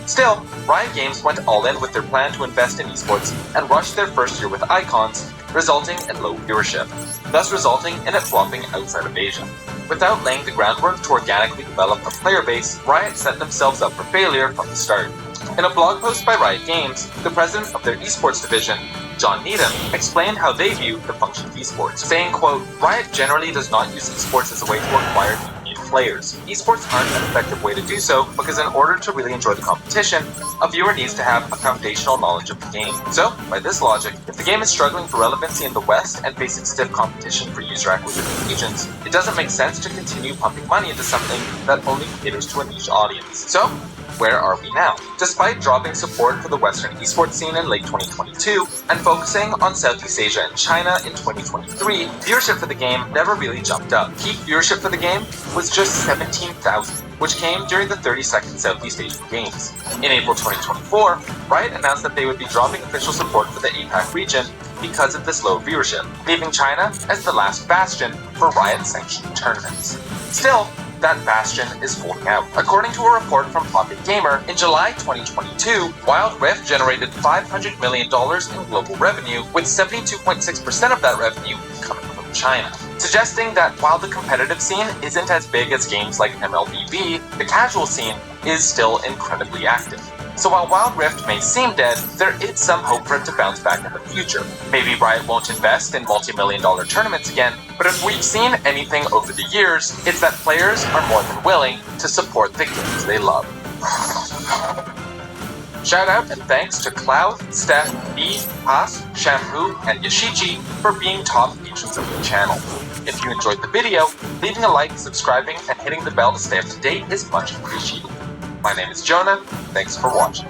Still, Riot Games went all in with their plan to invest in esports and rushed their first year with Icons, resulting in low viewership, thus resulting in it flopping outside of Asia. Without laying the groundwork to organically develop a player base, Riot set themselves up for failure from the start. In a blog post by Riot Games, the president of their esports division, John Needham, explained how they view the function of esports, saying, quote, "Riot generally does not use esports as a way to acquire new players. Esports aren't an effective way to do so because in order to really enjoy the competition, a viewer needs to have a foundational knowledge of the game. So, by this logic, if the game is struggling for relevancy in the West and facing stiff competition for user acquisition regions, it doesn't make sense to continue pumping money into something that only caters to a niche audience. So, where are we now? Despite dropping support for the Western esports scene in late 2022 and focusing on Southeast Asia and China in 2023, viewership for the game never really jumped up. Peak viewership for the game was just 17,000, which came during the 32nd Southeast Asian Games. In April 2024, Riot announced that they would be dropping official support for the APAC region because of this low viewership, leaving China as the last bastion for Riot-sanctioned tournaments. Still, that bastion is holding out. According to a report from Pocket Gamer, in July 2022, Wild Rift generated $500 million in global revenue, with 72.6% of that revenue coming from China, suggesting that while the competitive scene isn't as big as games like MLBB, the casual scene is still incredibly active. So while Wild Rift may seem dead, there is some hope for it to bounce back in the future. Maybe Riot won't invest in multi-million-dollar tournaments again, but if we've seen anything over the years, it's that players are more than willing to support the games they love. Shout out and thanks to Cloud, Steph, B, Haas, Shampoo, and Yashichi for being top patrons of the channel. If you enjoyed the video, leaving a like, subscribing, and hitting the bell to stay up to date is much appreciated. My name is Jonah, thanks for watching.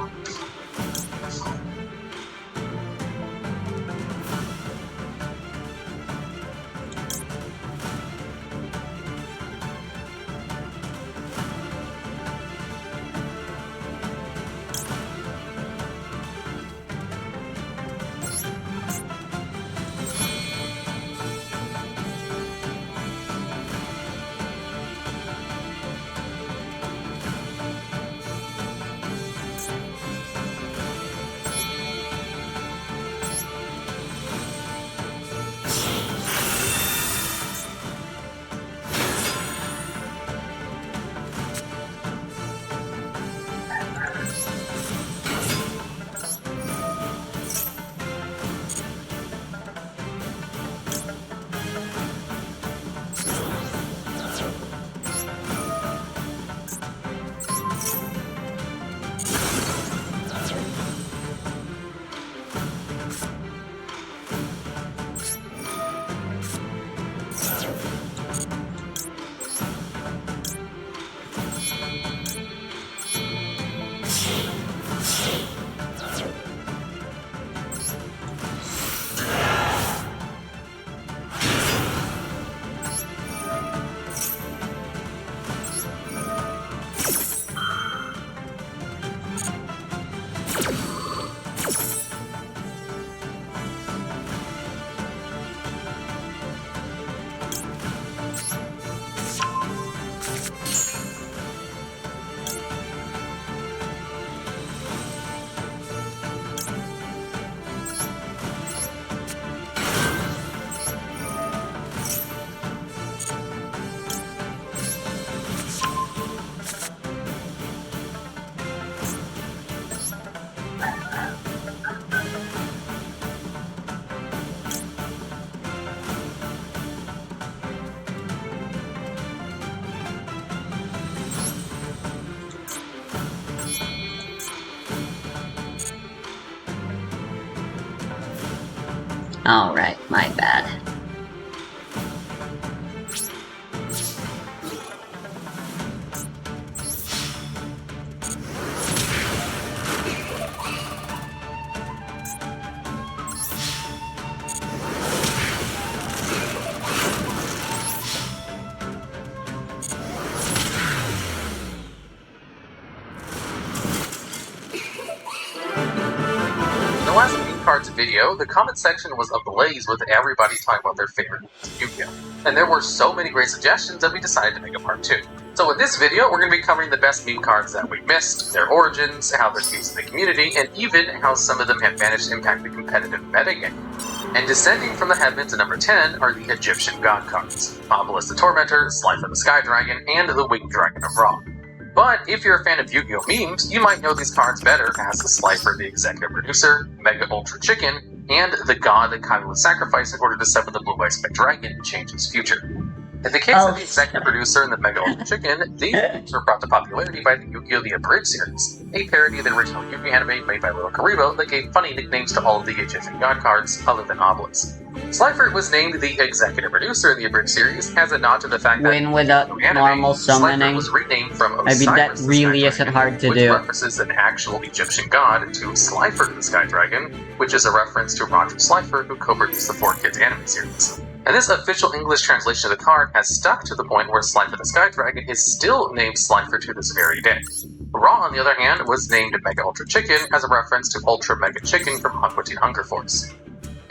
Alright, my bad. In the last Meme Cards video, the comment section was ablaze with everybody talking about their favorite Yu-Gi-Oh! And there were so many great suggestions that we decided to make a part 2. So in this video, we're going to be covering the best meme cards that we missed, their origins, how they're used in the community, and even how some of them have managed to impact the competitive metagame. And descending from the heavens at number 10 are the Egyptian god cards, Obelisk the Tormentor, Slifer the Sky Dragon, and the Winged Dragon of Ra. But if you're a fan of Yu-Gi-Oh! Memes, you might know these cards better as the Slifer the Executive Producer, Mega Ultra Chicken, and the god that Kami would sacrifice in order to summon the Blue-Eyed Spec Dragon and change his future. In the case of the executive producer and the Mega Ultra Chicken, these games were brought to popularity by the Yu-Gi-Oh! The Abridged series, a parody of the original Yu-Gi-Oh! Anime made by Little Karibo that gave funny nicknames to all of the Egyptian god cards other than Obelisk. Slifer was named the executive producer in the Abridged series as a nod to the fact that Win without normal summoning. Slifer was renamed from I mean, that Osiris the really Sky isn't Dragon, hard to which do. references an actual Egyptian god, to Slifer the Sky Dragon, which is a reference to Roger Slifer, who co-produced the 4Kids anime series. And this official English translation of the card has stuck to the point where Slifer the Sky Dragon is still named Slifer to this very day. Ra, on the other hand, was named Mega Ultra Chicken as a reference to Ultra Mega Chicken from Aqua Teen Hunger Force.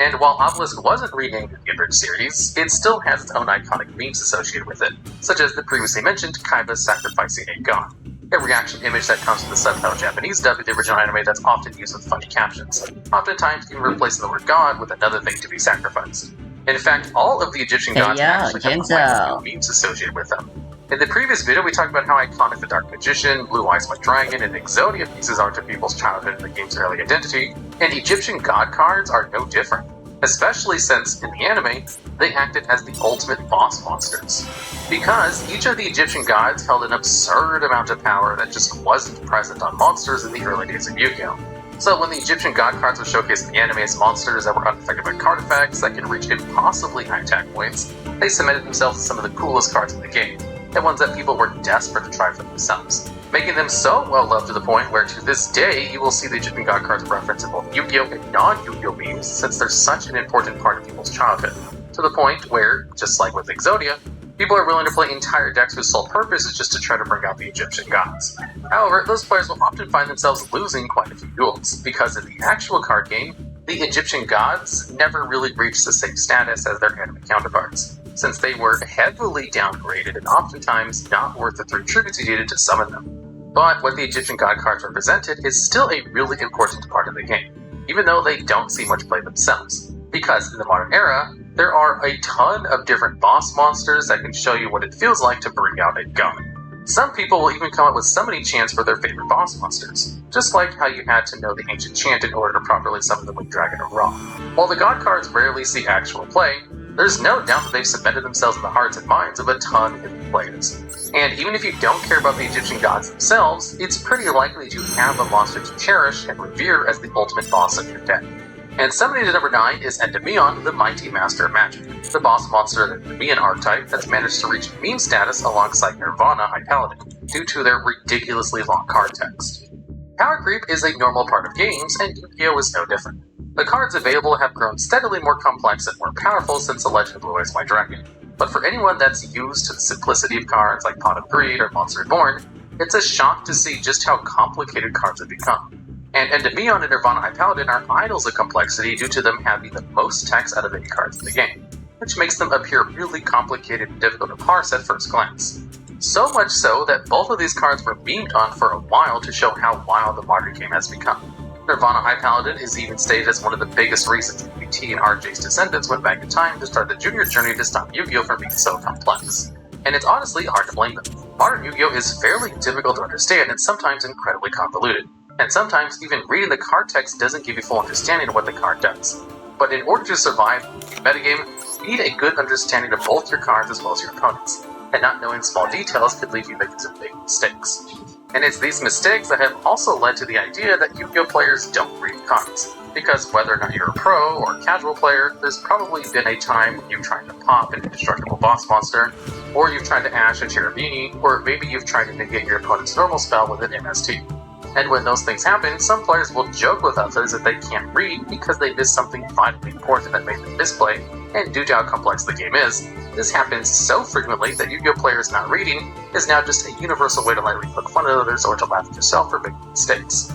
And while Obelisk wasn't renamed in the Abridged series, it still has its own iconic memes associated with it, such as the previously mentioned Kaiba sacrificing a god, a reaction image that comes from the subtitle Japanese dub of the original anime that's often used with funny captions, oftentimes even replacing the word god with another thing to be sacrificed. In fact, all of the Egyptian gods actually have memes associated with them. In the previous video, we talked about how iconic the Dark Magician, Blue Eyes White Dragon, and Exodia pieces are to people's childhood and the game's early identity, and Egyptian god cards are no different, especially since, in the anime, they acted as the ultimate boss monsters. Because each of the Egyptian gods held an absurd amount of power that just wasn't present on monsters in the early days of Yu-Gi-Oh! So when the Egyptian god cards were showcased in the anime as monsters that were unaffected by card effects that can reach impossibly high attack points, they cemented themselves as some of the coolest cards in the game, and ones that people were desperate to try for themselves, making them so well loved to the point where to this day you will see the Egyptian god cards referenced in both Yu-Gi-Oh! And non-Yu-Gi-Oh! Memes, since they're such an important part of people's childhood, to the point where, just like with Exodia, people are willing to play entire decks whose sole purpose is just to try to bring out the Egyptian gods. However, those players will often find themselves losing quite a few duels, because in the actual card game, the Egyptian gods never really reached the same status as their anime counterparts, since they were heavily downgraded and oftentimes not worth the 3 tributes you needed to summon them. But what the Egyptian god cards represented is still a really important part of the game, even though they don't see much play themselves, because in the modern era, there are a ton of different boss monsters that can show you what it feels like to bring out a god. Some people will even come up with summoning chants for their favorite boss monsters, just like how you had to know the ancient chant in order to properly summon the Winged Dragon or Ra. While the god cards rarely see actual play, there's no doubt that they've cemented themselves in the hearts and minds of a ton of new players. And even if you don't care about the Egyptian gods themselves, it's pretty likely to have a monster to cherish and revere as the ultimate boss of your deck. And summoning to number 9 is Endymion, the Mighty Master of Magic, the boss monster of the Endymion archetype that's managed to reach meme status alongside Nirvana High Paladin, due to their ridiculously long card text. Power creep is a normal part of games, and Yu-Gi-Oh! Is no different. The cards available have grown steadily more complex and more powerful since the Legend of Blue Eyes White Dragon, but for anyone that's used to the simplicity of cards like Pot of Greed or Monster Reborn, it's a shock to see just how complicated cards have become. And Endymion and Nirvana High Paladin are idols of complexity due to them having the most text out of any cards in the game, which makes them appear really complicated and difficult to parse at first glance. So much so that both of these cards were memed on for a while to show how wild the modern game has become. Nirvana High Paladin is even stated as one of the biggest reasons UT and RJ's descendants went back in time to start the junior journey to stop Yu-Gi-Oh! From being so complex. And it's honestly hard to blame them. Modern Yu-Gi-Oh! Is fairly difficult to understand and sometimes incredibly convoluted. And sometimes even reading the card text doesn't give you full understanding of what the card does. But in order to survive the metagame, you need a good understanding of both your cards as well as your opponents, and not knowing small details could leave you making some big mistakes. And it's these mistakes that have also led to the idea that Yu-Gi-Oh! Players don't read cards, because whether or not you're a pro or a casual player, there's probably been a time when you've tried to pop an indestructible boss monster, or you've tried to Ash a Cherubini, or maybe you've tried to negate your opponent's normal spell with an MST. And when those things happen, some players will joke with others that they can't read because they missed something vitally important that made them misplay, and due to how complex the game is, this happens so frequently that Yu-Gi-Oh! Players not reading is now just a universal way to lightly poke fun at others or to laugh at yourself for making mistakes.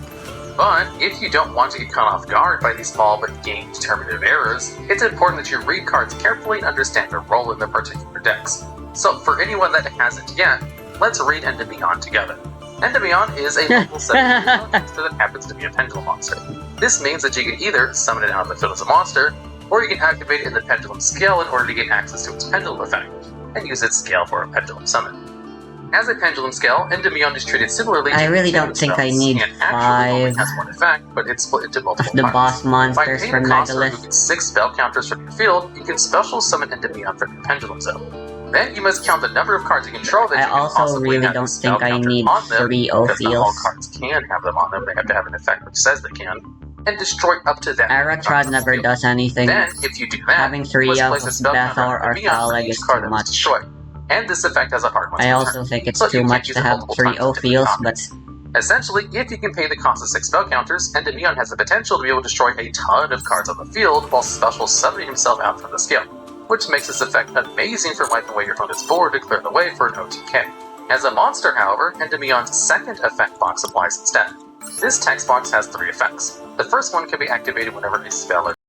But if you don't want to get caught off guard by these small but game-determinative errors, it's important that you read cards carefully and understand their role in their particular decks. So for anyone that hasn't yet, let's read Endymion together. Endymion is a level 7 monster that happens to be a pendulum monster. This means that you can either summon it out of the field as a monster, or you can activate it in the pendulum scale in order to get access to its pendulum effect, and use its scale for a pendulum summon. As a pendulum scale, Endymion is treated similarly to I really don't think I need and actually only 5 has one effect, but it's split into multiple the parts. boss monsters By paying from the cost of Megalith. removing 6 spell counters from your field, you can special summon Endymion from your pendulum zone. Then you must count the number of cards you control that I you can also possibly really have don't the spell think I counter need on them, 3 because not all Ophiels. cards can have them on them. They have to have an effect which says they can, and destroy up to that. Aratrod never does anything. Then, if you do that, Having you 3 must of place a spell counter Bethor on or the Neon for Thalag each is card too that was much. destroyed. And this effect has a hard one to I return, also think it's so too you much can't use to it have multiple 3 times with different Ophiels, combos. but Essentially, if you can pay the cost of 6 spell counters, and Neon has the potential to be able to destroy a ton of cards on the field while special summoning himself out from the skill, which makes this effect amazing for wiping away your opponent's board to clear the way for an OTK. As a monster, however, Endyminion's second effect box applies instead. This text box has 3 effects. The first one can be activated whenever a spell or